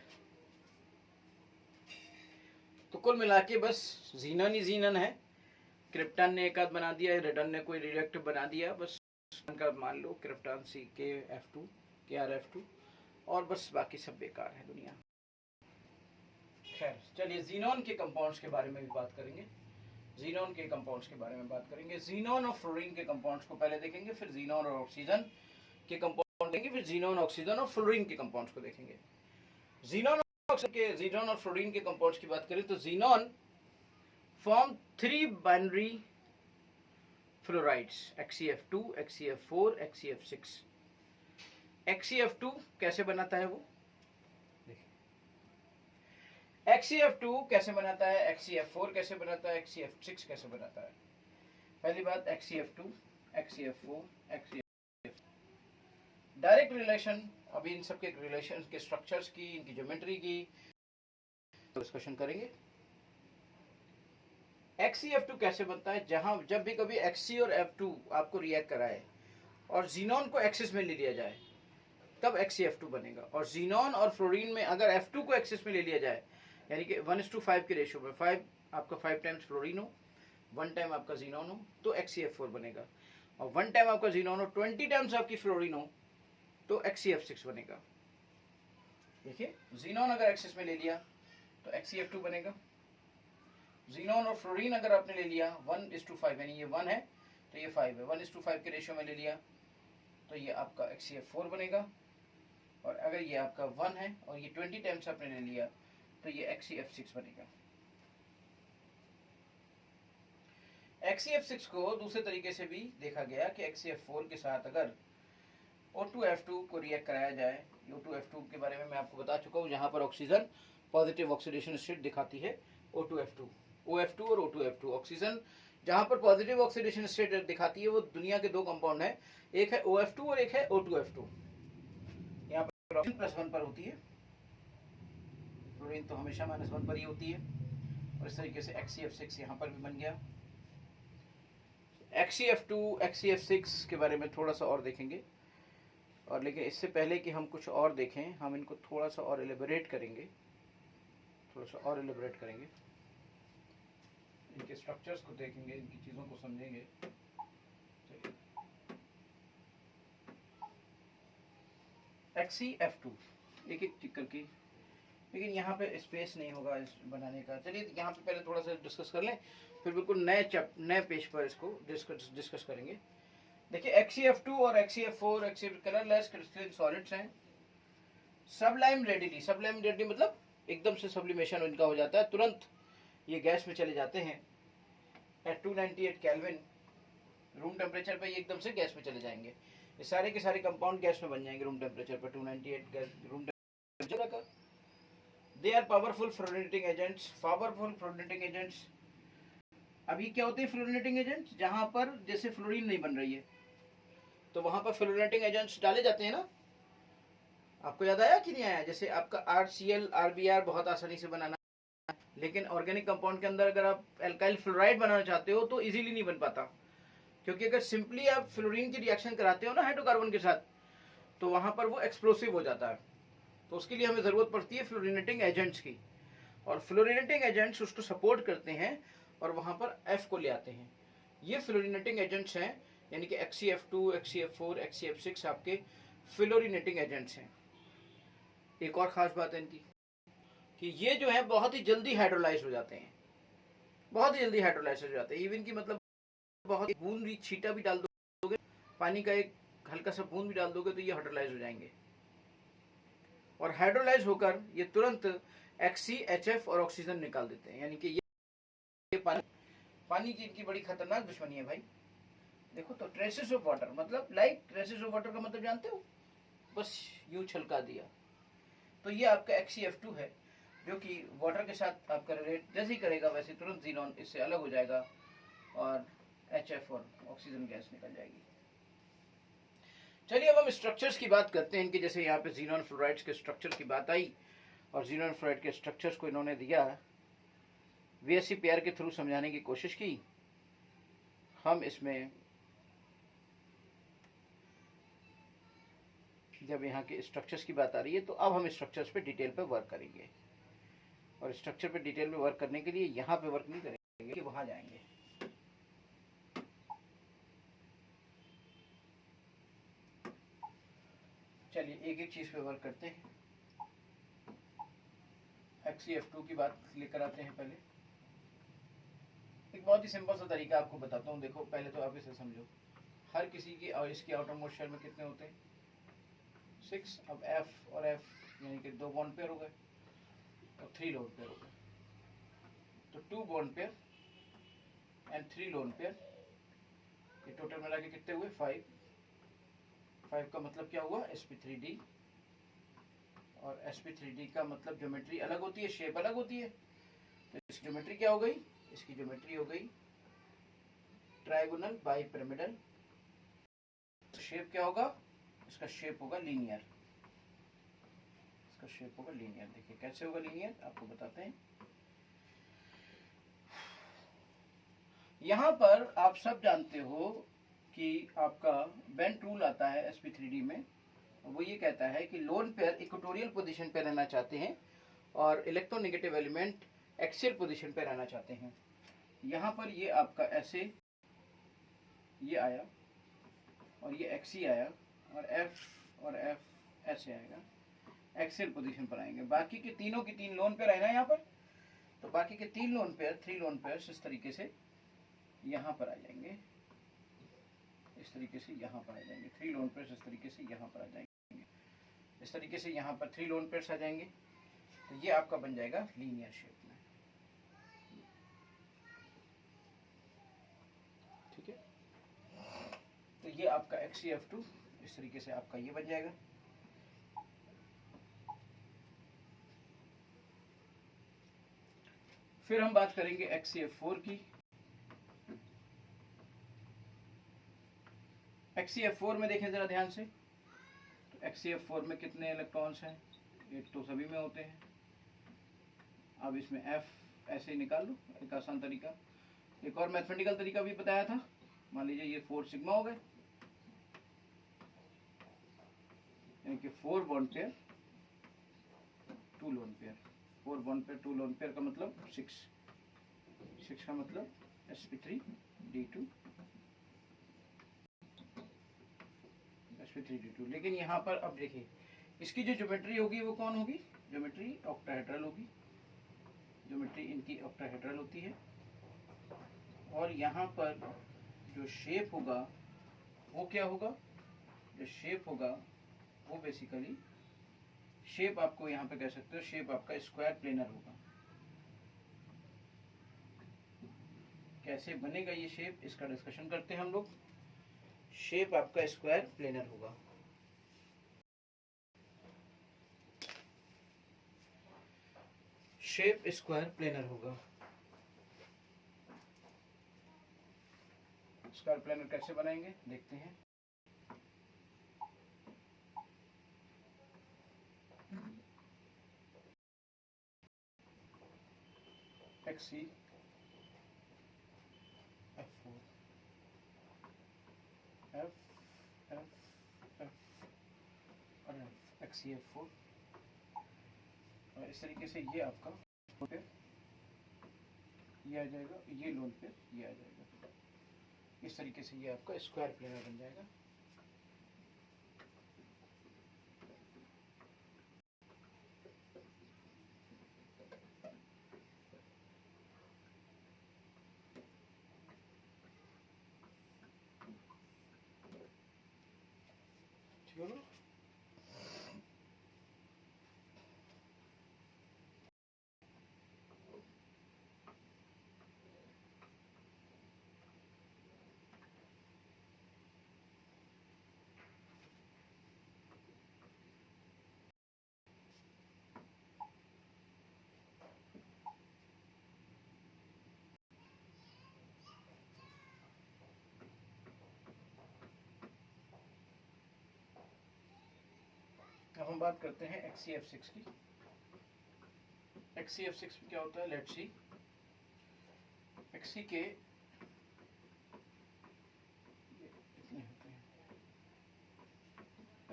तो कुल मिला के बस ज़ीनॉन ही ज़ीनॉन है। क्रिप्टन ने एक आध बना दिया, रेडन ने कोई रेडियोएक्टिव बना दिया, बस का मान लो क्रिप्टन KF2 KrF2, और बस बाकी सब बेकार है दुनिया। खैर चलिए, ज़ीनॉन के कंपाउंड्स के बारे में भी बात करेंगे। ज़ीनॉन के कंपाउंड्स के बारे में बात करेंगे, ज़ीनॉन और फ्लोरीन के कंपाउंड्स को पहले देखेंगे, फिर ज़ीनॉन और ऑक्सीजन के कंपाउंड देखेंगे, फिर ज़ीनॉन, ऑक्सीजन और फ्लोरीन के कंपाउंड्स को देखेंगे। ज़ीनॉन और फ्लोरीन के कंपाउंड्स की बात करें तो xenon form 3 binary fluorides, XeF2, XeF4, XeF6। XeF2 कैसे बनाता है वो, XeF2 कैसे बनाता है, XeF4 कैसे बनाता है, XeF6 कैसे बनाता है। पहली बात XeF2, XeF4, XeF6 direct relation, अभी इन सब के रिलेशन के स्ट्रक्चर्स की, इनकी ज्योमेट्री की डिस्कशन करेंगे। XeF2 कैसे बनता है? जहां जब भी कभी Xc और F2 आपको रिएक्ट कराए और जीनॉन को एक्सिस में ले लिया जाए तब XeF2 बनेगा। और जीनॉन और फ्लोरीन में अगर F2 को एक्सिस में ले लिया जाए, यानी कि 1:5 के रेशियो में, 5 आपका 5 टाइम्स फ्लोरीन हो, 1 टाइम आपका जीनॉन हो, तो XeF4 बनेगा। और 1 टाइम आपका जीनॉन हो, 20 टाइम्स आपकी फ्लोरीन हो, तो XeF6 बनेगा। देखिए, जीनॉन अगर एक्सिस में ले लिया तो XeF2 बनेगा। जीनॉन और फ्लोरीन अगर आपने ले लिया 1:5, यानी ये 1 है तो ये 5 है, 1:5 के रेशियो में ले लिया तो ये आपका XeF4 बनेगा। और अगर ये आपका 1 है और ये 20 टाइम्स आपने ले लिया तो ये XeF6 बनेगा। XeF6 को दूसरे तरीके से भी देखा गया कि XeF4 के साथ अगर O2F2 को रिएक्ट कराया जाए, O2F2 के बारे में मैं आपको बता चुका हूँ, जहां पर ऑक्सीजन पॉजिटिव ऑक्सीडेशन स्टेट दिखाती है O2F2, OF2 और O2F2। ऑक्सीजन जहां पर पॉजिटिव ऑक्सीडेशन स्टेट दिखाती है वो दुनिया के 2 कंपाउंड है, एक है OF2 और एक है O2F2। यहाँ पर ऑक्सीजन +1 पर होती है, फ्लोरीन तो हमेशा -1 पर ही होती है। और इस तरीके से XeF6 यहाँ पर भी बन गया। XeF2, XeF6 के बारे में थोड़ा सा और देखेंगे, और लेकिन इससे पहले कि हम कुछ और देखें, हम इनको थोड़ा सा और एलिबरेट करेंगे, इनके स्ट्रक्चर्स को देखेंगे, इनकी चीज़ों को समझेंगे। XeF2 एक एक करके, लेकिन यहाँ पे स्पेस नहीं होगा इस बनाने का। चलिए यहाँ पे पहले थोड़ा सा डिस्कस कर लें, फिर बिल्कुल नए पेज पर इसको डिस्कस करेंगे। देखिए, XeF2 और XeF4 कलरलेस क्रिस्टलाइन सॉलिड्स हैं। सबलाइम रेडिली मतलब एकदम से सब्लिमेशन इनका हो जाता है, तुरंत ये गैस में चले जाते हैं एट 298 केल्विन रूम टेम्परेचर पे, ये एकदम से गैस में चले जाएंगे। ये सारे के सारे कंपाउंड गैस में बन जाएंगे रूम टेम्परेचर पर, 298 रूम टेम्परेचर का। They are powerful fluorinating agents. अभी क्या होते हैं फ्लोरीनेटिंग एजेंट्स? जहां पर जैसे फ्लोरीन नहीं बन रही है तो वहां पर फ्लोरीनेटिंग एजेंट्स डाले जाते हैं ना। आपको याद आया कि नहीं आया? जैसे आपका RCl, RBr बहुत आसानी से बनाना, लेकिन ऑर्गेनिक कंपाउंड के अंदर अगर आप एल्काइल फ्लोराइड बनाना चाहते हो तो इजीली नहीं बन पाता, क्योंकि अगर सिंपली आप फ्लोरीन की रिएक्शन कराते हो ना हाइड्रोकार्बन के साथ, तो वहां पर वो एक्सप्लोसिव हो जाता है। तो उसके लिए हमें जरूरत पड़ती है फ्लोरीनेटिंग एजेंट्स की, और फ्लोरीनेटिंग एजेंट्स उसको सपोर्ट करते हैं और वहां पर F को ले आते हैं। ये फ्लोरीनेटिंग एजेंट्स हैं, यानी कि XeF2, XeF4, XeF6 आपके फ्लोरीनेटिंग एजेंट्स हैं। एक और खास बात है इनकी कि ये जो है बहुत ही जल्दी हाइड्रोलाइज हो जाते हैं, इवन की मतलब बहुत बूंद भी, छींटा भी डाल दोगे, पानी का एक हल्का सा बूंद भी डाल दोगे तो ये हाइड्रोलाइज हो जाएंगे। और हाइड्रोलाइज होकर ये तुरंत HCHF और ऑक्सीजन निकाल देते हैं, यानी कि ये पानी की इनकी बड़ी खतरनाक दुश्मनी है भाई। देखो तो ट्रेसेस ऑफ वाटर, मतलब ट्रेसेस ऑफ वाटर का मतलब जानते हो? बस यूं छलका दिया। तो ये आपका XeF2 है, जो कि वाटर के साथ आपका रिलेट जैसे ही करेगा वैसे तुरंत जीनॉन इससे अलग हो जाएगा और HF और ऑक्सीजन गैस निकल जाएगी। चलिए अब हम स्ट्रक्चर्स की बात करते हैं इनके। जैसे यहाँ पे जीनॉन फ्लोराइड्स के स्ट्रक्चर की बात आई, और जीनॉन फ्लोराइड के स्ट्रक्चर्स को इन्होंने दिया VSE पेयर के थ्रू समझाने की कोशिश की। हम इसमें जब यहाँ के स्ट्रक्चर्स की बात आ रही है तो अब हम स्ट्रक्चर्स पे डिटेल पे वर्क करेंगे, और स्ट्रक्चर पे डिटेल में वर्क करने के लिए यहाँ पे वर्क नहीं करेंगे, वहां जाएंगे। चलिए एक एक चीज पे वर्क करते हैं। XeF2 की बात लेकर आते हैं। पहले एक बहुत ही सिंपल सा तरीका आपको बताता हूँ। देखो पहले तो आप इसे समझो, हर किसी की और इसकी आउटर मोस्ट शेल में कितने होते हैं? 6। अब F और F यानी कि 2 बॉन्ड पेयर हो गए और 3 लोन पेयर हो गए, तो 2 bond pair and 3 lone pair, ये टोटल मिला के कितने हुए? 5 का मतलब क्या हुआ? sp3d। और sp3d का मतलब ज्योमेट्री अलग होती है, शेप अलग होती है। तो इसकी ज्योमेट्री क्या हो गई? इसकी ज्योमेट्री हो गई ट्रायगोनल बाइपिरामिडल। शेप क्या होगा? इसका शेप होगा लीनियर, इसका शेप होगा लीनियर। देखिए कैसे होगा लीनियर, आपको बताते हैं। यहां पर आप सब जानते हो कि आपका बेंट रूल आता है sp3d में, वो ये कहता है कि लोन पेयर इक्वेटोरियल पोजीशन पे रहना चाहते हैं और इलेक्ट्रोनेगेटिव एलिमेंट एक्सियल पोजीशन पे रहना चाहते हैं। यहाँ पर ये आपका ऐसे ये आया और ये एक्सी आया और एफ ऐसे आएगा, एक्सियल पोजीशन पर आएंगे। बाकी के तीनों की तीन लोन पेयर है ना यहाँ पर, तो बाकी के तीन lone pair, three lone pair इस तरीके से यहाँ पर आ जाएंगे, इस तरीके से यहाँ पर आ जाएंगे। थ्री लोन पेयर इस तरीके से यहाँ पर आ जाएंगे, इस तरीके से यहाँ पर थ्री लोन पेयर्स आ जाएंगे। तो ये आपका बन जाएगा लीनियर शेप में, ठीक है। तो ये आपका XCF2 इस तरीके से आपका ये बन जाएगा। फिर हम बात करेंगे XCF4 की। XCF4 में देखें जरा ध्यान से, तो XCF4 में कितने इलेक्ट्रॉन्स हैं, 8 तो सभी में होते हैं। अब इसमें F ऐसे ही निकाल लो, एक आसान तरीका। एक और मैथमेटिकल तरीका भी बताया था, मान लीजिए ये 4 सिग्मा हो गए, यानी कि 4 bond pair 2 lone pair, 4 bond pair 2 lone pair का मतलब 6 का मतलब sp3d2 sp3d2। लेकिन यहाँ पर अब देखिए इसकी जो ज्योमेट्री होगी वो कौन होगी, ज्योमेट्री ऑक्टाहेड्रल होगी, ज्योमेट्री इनकी ऑक्टाहेड्रल होती है। और यहाँ पर जो शेप होगा वो क्या होगा, जो शेप होगा वो बेसिकली शेप आपको यहाँ पे कह सकते हो, शेप आपका स्क्वायर प्लेनर होगा। कैसे बनेगा ये शेप, इसका डिस्कशन करते हैं हम लोग। शेप आपका स्क्वायर प्लेनर होगा। शेप स्क्वायर प्लेनर होगा। स्क्वायर प्लेनर कैसे बनाएंगे देखते हैं। XCF4 F और XCF4 और इस तरीके से ये आपका पे ये आ जाएगा, ये लोन पे ये आ जाएगा। इस तरीके से ये आपका स्क्वायर प्लेनर बन जाएगा। ठीक है। अब हम बात करते हैं XCF6 की। XCF6 में क्या होता है, लेट्स सी। XC के कितने होते हैं,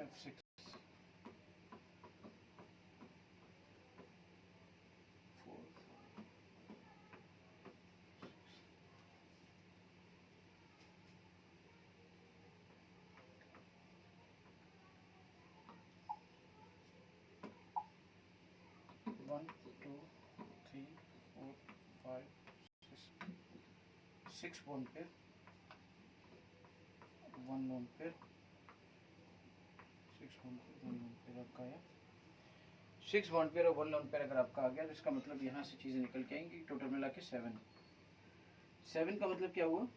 F6 1 2 3 4 5 6 bond pair, 1 lone pair, 6 bond pair 1 lone pair आपका आया। 6 बॉन्ड पेयर और 1 लोन पेयर अगर आपका आ गया तो इसका मतलब यहाँ से चीज़ें निकल के आएंगी, टोटल मिला के 7 का मतलब क्या हुआ,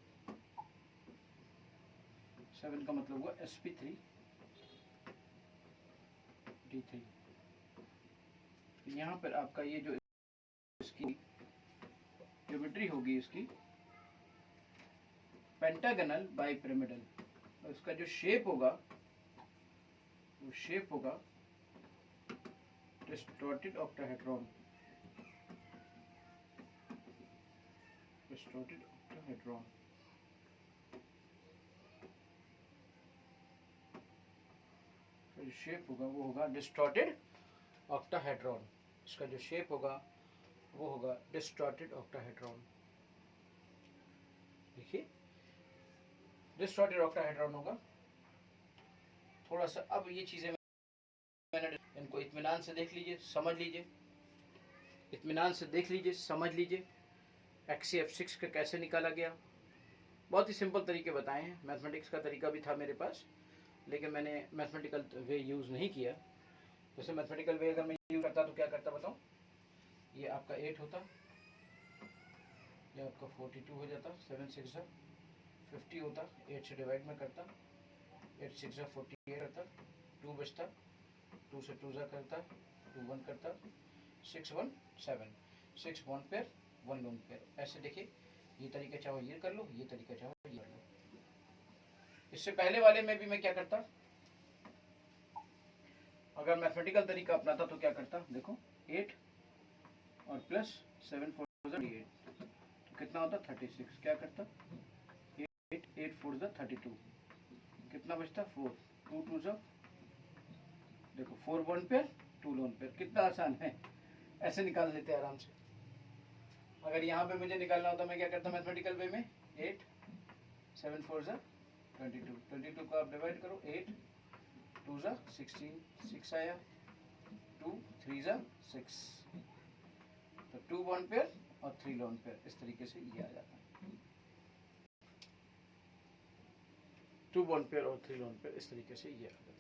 7 का मतलब हुआ sp3d3। यहाँ पर आपका ये जो इसकी ज्योमेट्री होगी इसकी पेंटागनल बाइपिरामिडल, और इसका जो शेप होगा वो शेप होगा डिस्टॉर्टेड ऑक्टाहेड्रॉन, डिस्टॉर्टेड ऑक्टाहेड्रॉन। जो शेप होगा वो होगा डिस्टॉर्टेड ऑक्टाहेड्रॉन। इसका जो शेप होगा वो होगा डिस्टॉर्टेड ऑक्टाहेड्रॉन। देखिए डिस्टॉर्टेड ऑक्टाहेड्रॉन होगा। थोड़ा सा अब ये चीजें मैंने इनको इत्मीनान से देख लीजिए, समझ लीजिए, इत्मीनान से देख लीजिए, समझ लीजिए। XCF6 का कैसे निकाला गया, बहुत ही सिंपल तरीके बताए हैं। मैथमेटिक्स का तरीका भी था मेरे पास, लेकिन मैंने मैथमेटिकल वे यूज़ नहीं किया। जैसे मैथमेटिकल वे अगर मैं यूज़ करता तो क्या करता बताऊँ, ये आपका 8 होता, ये आपका 42 हो जाता, 7 6 50 होता, 8 से डिवाइड में करता, 8 6 48 करता, 2 बचता, 2 से 2 करता, 2 1 करता, 6 1 7, 6 1 पेयर 1 लोन पेयर। ऐसे देखिए, ये तरीका चाहो ये कर लो, ये तरीका चाहो ये कर लो। इससे पहले वाले में भी मैं क्या करता, अगर मैथमेटिकल तरीका अपनाता तो क्या करता, देखो 8 और प्लस 7 4 8 तो कितना होता 36। क्या करता 8 8 4 32, कितना बचता 4 2 2 देखो 4 1 पेयर 2 लोन पेयर। कितना आसान है, ऐसे निकाल लेते हैं आराम से। अगर यहाँ पे मुझे निकालना होता मैं क्या करता मैथमेटिकल वे में, 8 7 4 22, 22 को आप डिवाइड करो, 8 2 16, 6 आया, 2 3 6, तो 2 1 पेयर और 3 लोन पेयर। इस तरीके से ये आ जाता है, 2 1 पेयर और 3 लोन पेयर, इस तरीके से ये आ जाता है।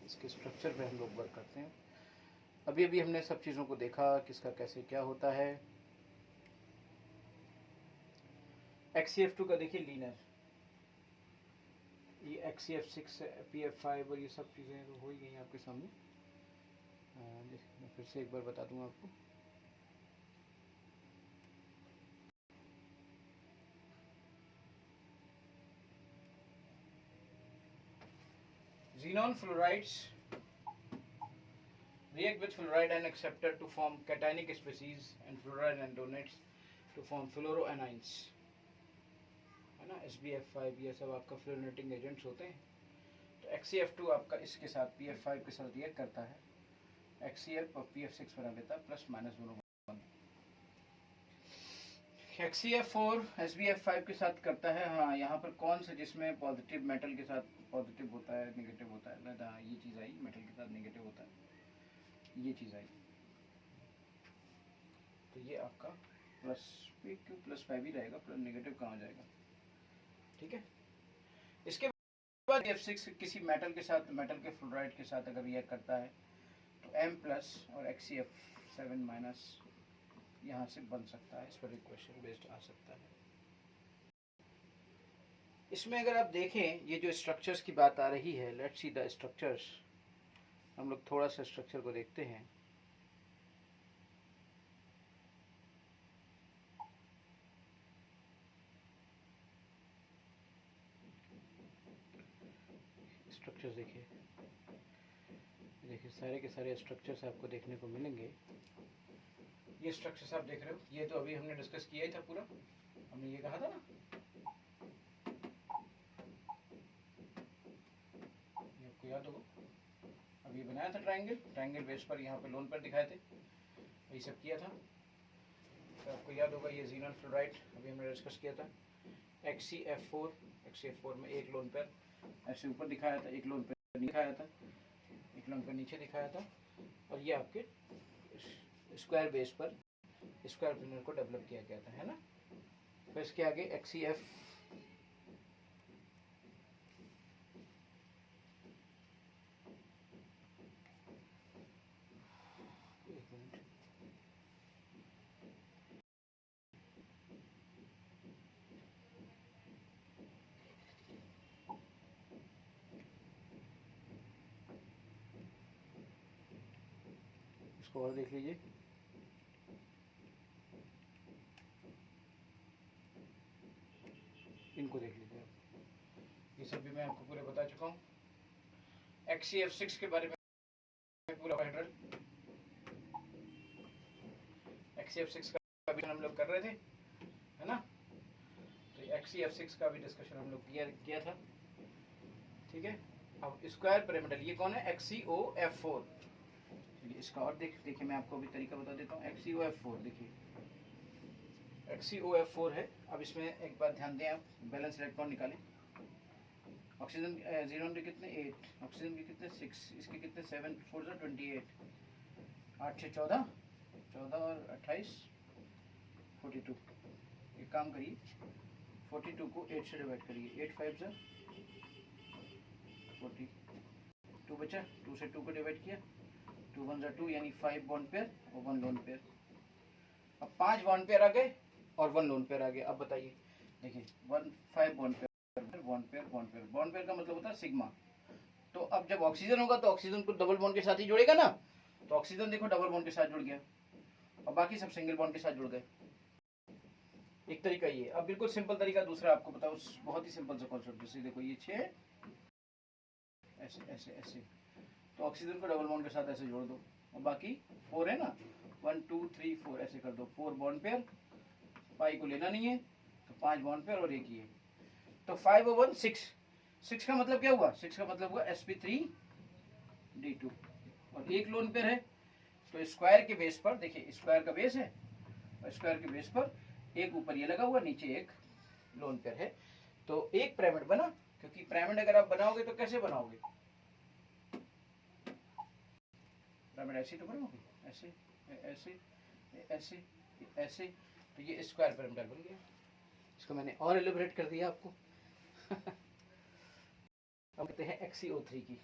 इसके स्ट्रक्चर पे हम लोग वर्क करते हैं। अभी अभी हमने सब चीज़ों को देखा, किसका कैसे क्या होता है। XCF2 का देखिए लीनर, ये XCF6 PF5 और ये सब चीज़ें तो हो ही गई आपके सामने। मैं फिर से एक बार बता दूंगा आपको। Xenon fluorides react with fluoride and acceptor to form cationic species and fluoride and donates to form fluoroanions, है ना। SbF5 ये सब आपका फ्लोरिनेटिंग एजेंट्स होते हैं। तो XCF2 आपका इसके साथ PF5 के साथ रिएक्ट करता है, XCF और PF6 बना देता है, प्लस माइनस दोनों। XCF4 SbF5 के साथ करता है। हाँ, यहाँ पर कौन सा जिसमें पॉजिटिव मेटल के साथ पॉजिटिव होता है, नेगेटिव होता है, हाँ ये चीज़ आई, मेटल के साथ नेगेटिव होता है, ये चीज़ आई। तो ये आपका प्लस पे क्यों प्लस 5 ही रहेगा, प्लस नेगेटिव कहाँ जाएगा, ठीक है। इसके बाद F6 किसी मेटल के साथ, मेटल के फ्लोराइड के साथ अगर रिएक्ट करता है तो M प्लस और XCF7 माइनस यहाँ से बन सकता है। इस पर एक क्वेश्चन बेस्ड आ सकता है। इसमें अगर आप देखें, ये जो स्ट्रक्चर्स की बात आ रही है, लेट्स सी द स्ट्रक्चर्स। हम लोग थोड़ा सा स्ट्रक्चर को देखते हैं। स्ट्रक्चर्स देखिए, देखिए सारे के सारे स्ट्रक्चर्स आपको देखने को मिलेंगे। ये स्ट्रक्चर्स आप देख रहे हो, ये तो अभी हमने डिस्कस किया ही था पूरा। हमने ये कहा था ना, ये आपको याद होगा, अब ये बनाया था ट्रायंगल, ट्रायंगल बेस पर यहाँ पे लोन पर दिखाए थे, ये सब किया था। तो आपको याद होगा ये जीनॉन फ्लोराइड अभी हमने डिस्कस किया था। XCF4 में एक लोन पर ऐसे ऊपर दिखाया था, एक लोन पर दिखाया था, एक लोन पर नीचे दिखाया था, और ये आपके स्क्वायर बेस पर स्क्वायर प्लेनर को डेवलप किया गया था, है ना। फिर इसके आगे XCF इसको और देख लीजिए। इनको देख लीजिए आप, ये सब भी मैं आपको पूरे बता चुका हूँ। XCF6 के बारे में पूरा हेडर, XCF6 का भी हम लोग कर रहे थे, है ना। तो XCF6 का भी डिस्कशन हम लोग किया था, ठीक है। अब स्क्वायर पिरामिडल, ये कौन है? XCOF4। इसका और देखिए मैं आपको अभी तरीका बता देता हूँ। XCOF4 देखिए, XCOF4 है। अब इसमें एक बात ध्यान दें आप, बैलेंस इलेक्ट्रॉन निकालें। ऑक्सीजन जीरोन के कितने 8, ऑक्सीजन के कितने 6, इसके कितने 7 4 28, 8 6 14, 14 और 28 42। एक काम करिए, 42 को 8 से डिवाइड करिए, 8 5 40, 2 बचा, 2 से 2 को डिवाइड किया, 2 1 2 यानी 5 बॉन्ड पेयर और 1 लोन पेयर। अब 5 बॉन्ड पेयर आ गए और 1 लोन पेयर आ गया। अब बताइए, देखिए 5 bond pair, bond pair, bond pair, bond pair का मतलब होता है सिग्मा। तो अब जब ऑक्सीजन होगा तो ऑक्सीजन को डबल बॉन्ड के साथ ही जोड़ेगा ना, तो ऑक्सीजन देखो डबल बॉन्ड के साथ जुड़ गया और बाकी सब सिंगल बॉन्ड के साथ जुड़ गए। एक तरीका ये। अब बिल्कुल सिंपल तरीका दूसरा आपको बताओ, बहुत ही सिंपल सा कॉन्सेप्ट। जैसे देखो ये 6 ऐसे ऐसे ऐसे, तो ऑक्सीजन को डबल बॉन्ड के साथ ऐसे जोड़ दो और बाकी 4 है ना, 1 2 3 4 ऐसे कर दो, 4 बॉन्ड पेयर, पाई को लेना नहीं है तो 5 बॉन्ड पेयर और एक ही है, तो 5 और 1 6। 6 का मतलब क्या हुआ? 6 का मतलब हुआ sp3d2 और एक लोन पेयर है। तो स्क्वायर के बेस पर देखिए, स्क्वायर का बेस है और स्क्वायर के बेस पर एक ऊपर ये लगा हुआ, नीचे एक लोन पेयर है, तो एक पिरामिड बना। क्योंकि पिरामिड अगर आप बनाओगे तो कैसे बनाओगे? पिरामिड ऐसे तो बनाओगे, ऐसे ऐसे ऐसे ऐसे, तो ये स्क्वायर पिरामिड बन गया। इसको मैंने और एलिब्रेट कर दिया आपको। अब कहते हैं XCO3 की।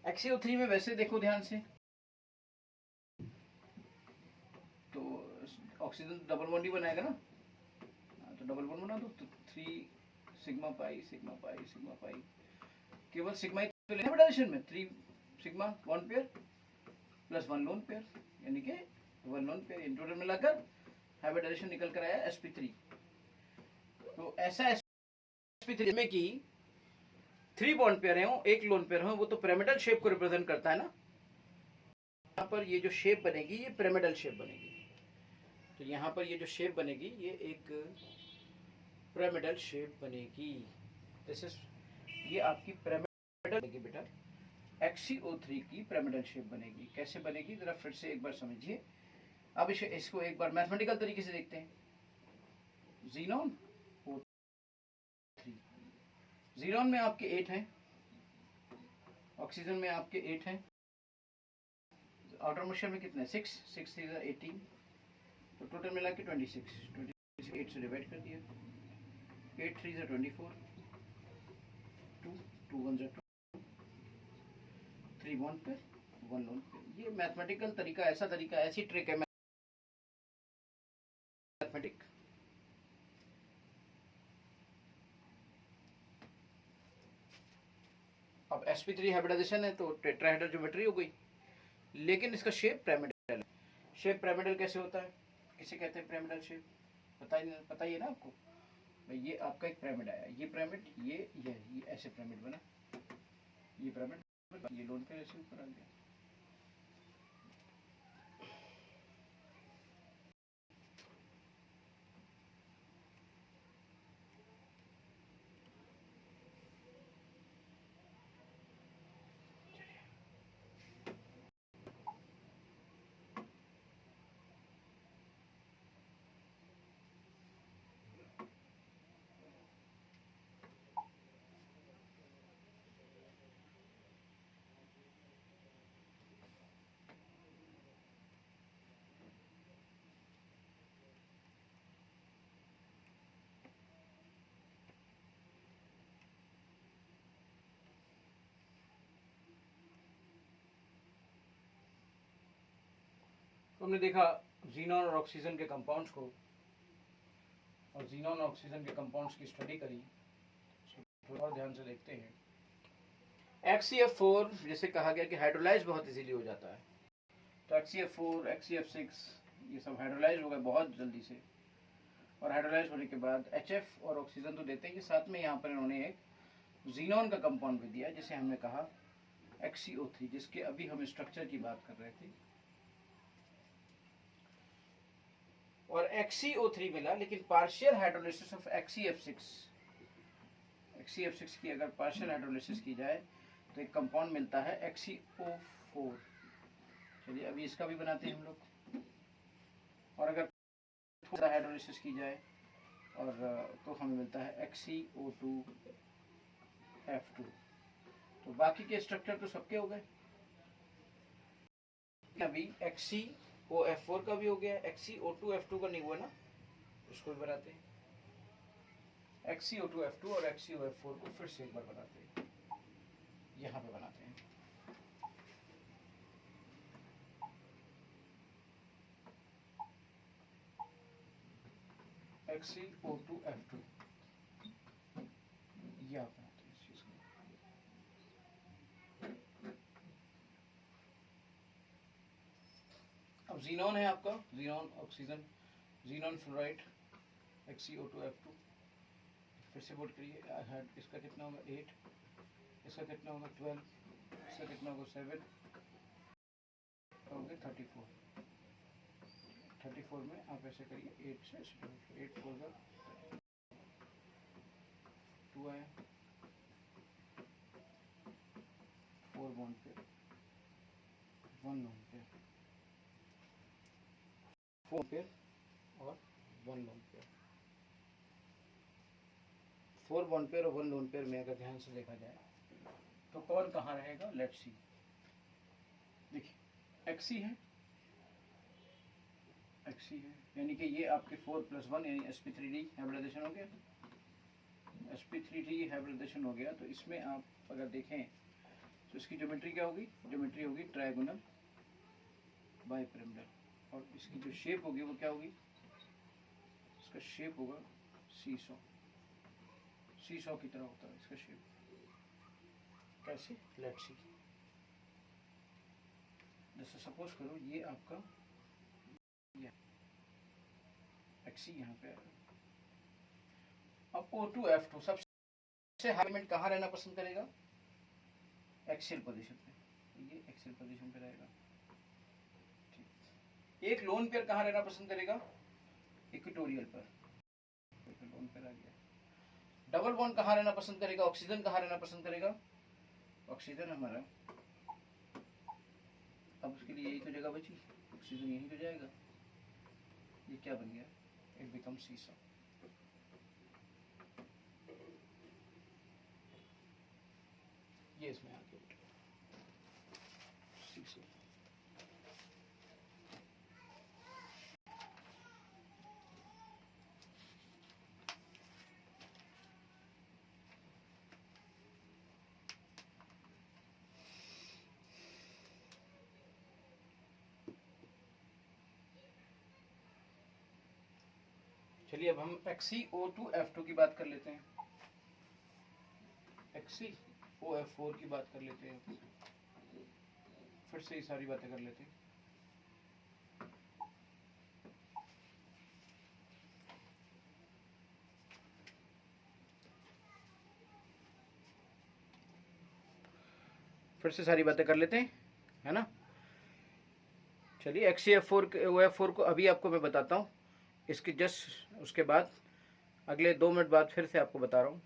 XCO3 में वैसे देखो ध्यान से, तो ऑक्सीजन डबल बॉन्ड ही बनाएगा ना, तो डबल बॉन्ड बना दो, तो 3 sigma pi sigma pi sigma pi, केवल सिग्मा ही तो लेना है एडिशन में। 3 sigma bond pair plus 1 lone pair, यानी कि 1 लोन पेयर, इन टोटल मिलाकर हाइब्रिडाइजेशन निकल कर आया sp3। तो ऐसा sp3 में कि 3 बॉन्ड पेयर हो, एक लोन पेयर हो, वो तो पिरामिडल शेप को रिप्रेजेंट करता है ना। यहाँ पर ये जो शेप बनेगी ये पिरामिडल शेप बनेगी। तो यहाँ पर ये जो शेप बनेगी ये एक पिरामिडल शेप बनेगी। दिस इज, ये आपकी पिरामिडल बनेगी बेटा, XCO3 की पिरामिडल शेप बनेगी। कैसे बनेगी जरा फिर से एक बार समझिए। अब इसको एक बार मैथमेटिकल तरीके से देखते हैं। जीनोन O3, जीनोन में आपके 8 हैं, ऑक्सीजन में आपके 8 हैं, आउटर मोशन में कितने 6 6 3 18, तो टोटल मिला के 26 8 से डिवाइड कर दिया, 8 3 24, 2 2 1 2, 3 1 पे 1 लोन पे। ये मैथमेटिकल तरीका, ऐसा तरीका, ऐसी ट्रिक है मैथमेटिक। अब sp3 हाइब्रिडाइजेशन है तो टेट्राहेड्रल ज्योमेट्री हो गई, लेकिन इसका शेप पिरामिडल है। शेप पिरामिडल कैसे होता है, किसे कहते हैं पिरामिडल शेप? पता ही है ना आपको। ये आपका एक पिरामिड आया, ये पिरामिड, ये ऐसे पिरामिड बना, ये पिरामिड, ये लोन पे ऐसे ऊपर आ गया। तो हमने देखा जीनॉन और ऑक्सीजन के कंपाउंड्स को, और जीनॉन और ऑक्सीजन के कंपाउंड्स की स्टडी करी। थोड़ा और ध्यान से देखते हैं। XCF4 जिसे कहा गया कि हाइड्रोलाइज बहुत इजीली हो जाता है, तो XCF4, XCF6 ये सब हाइड्रोलाइज हो गए बहुत जल्दी से, और हाइड्रोलाइज होने के बाद HF और ऑक्सीजन तो देते ही, साथ में यहाँ पर इन्होंने एक जीनोन का कंपाउंड भी दिया जिसे हमने कहा XCO3, जिसके अभी हम स्ट्रक्चर की बात कर रहे थे। और XCO3 मिला, लेकिन पार्शियल हाइड्रोलिसिस ऑफ XCF6 की अगर पार्शियल हाइड्रोलिसिस की जाए तो एक कंपाउंड मिलता है XCO4। चलिए अभी इसका भी बनाते हैं हम लोग। और अगर थोड़ा हाइड्रोलिसिस की जाए और तो हमें मिलता है XCO2F2। तो बाकी के स्ट्रक्चर तो सबके हो गए। अभी XCOF4 का भी हो गया, XCO2F2 का नहीं हुआ ना, उसको भी बनाते हैं। XCO2F2 और XCOF4 को फिर से एक बार बनाते हैं, यहाँ पे बनाते हैं। XCO2F2 यहाँ बनाते हैं इस चीज को। अब जीनोन है आपका, xenon oxygen, xenon fluoride XCO2F2, फिर से बोल करिए। इसका कितना होगा 8, इसका कितना होगा 12, इसका कितना होगा 7, होंगे 34 में आप ऐसे करिए 8 से 8 4 2 आया, 4 बॉन्ड पे 1 लोन पे, 4 पेयर और 1 लोन पेयर। 4 बॉन्ड पेयर और 1 लोन पेयर में अगर ध्यान से देखा जाए तो कौन कहाँ रहेगा, लेट्स सी। देखिए XC है, यानी कि ये आपके 4+1 यानी sp3d हाइब्रिडाइजेशन हो गया। sp3d हाइब्रिडाइजेशन हो गया तो इसमें आप अगर देखें तो इसकी ज्योमेट्री क्या होगी, ज्योमेट्री होगी ट्रायगोनल बाइपिरामिडल, और इसकी जो शेप होगी वो क्या होगी, इसका शेप होगा सीसॉ की तरह होता है इसका शेप। कैसे, लेट्स सी। जैसे सपोज करो ये आपका XC यहाँ पे आएगा। अब O2F2 सबसे हाई एलिमेंट कहाँ रहना पसंद करेगा, एक्सियल पोजीशन पे, ये एक्सियल पोजीशन पे रहेगा। ठीक, एक लोन पेयर कहाँ रहना पसंद करेगा, इक्वेटोरियल पर, लोन पेयर आ गया। डबल बॉन्ड कहाँ रहना पसंद करेगा, ऑक्सीजन कहाँ रहना पसंद करेगा, ऑक्सीजन हमारा, अब उसके लिए यही तो जगह बची, ऑक्सीजन यही तो जाएगा। ये क्या बन गया, इट बिकम सीसॉ। ये इसमें आ गया सीसॉ। चलिए अब हम XCO2F2 की बात कर लेते हैं, XCOF4 की बात कर लेते हैं, फिर से ये सारी बातें कर लेते हैं। फिर से सारी बातें कर लेते हैं, है ना। चलिए XCF4 को अभी आपको मैं बताता हूँ, इसकी जस्ट उसके बाद अगले 2 मिनट बाद फिर से आपको बता रहा हूँ।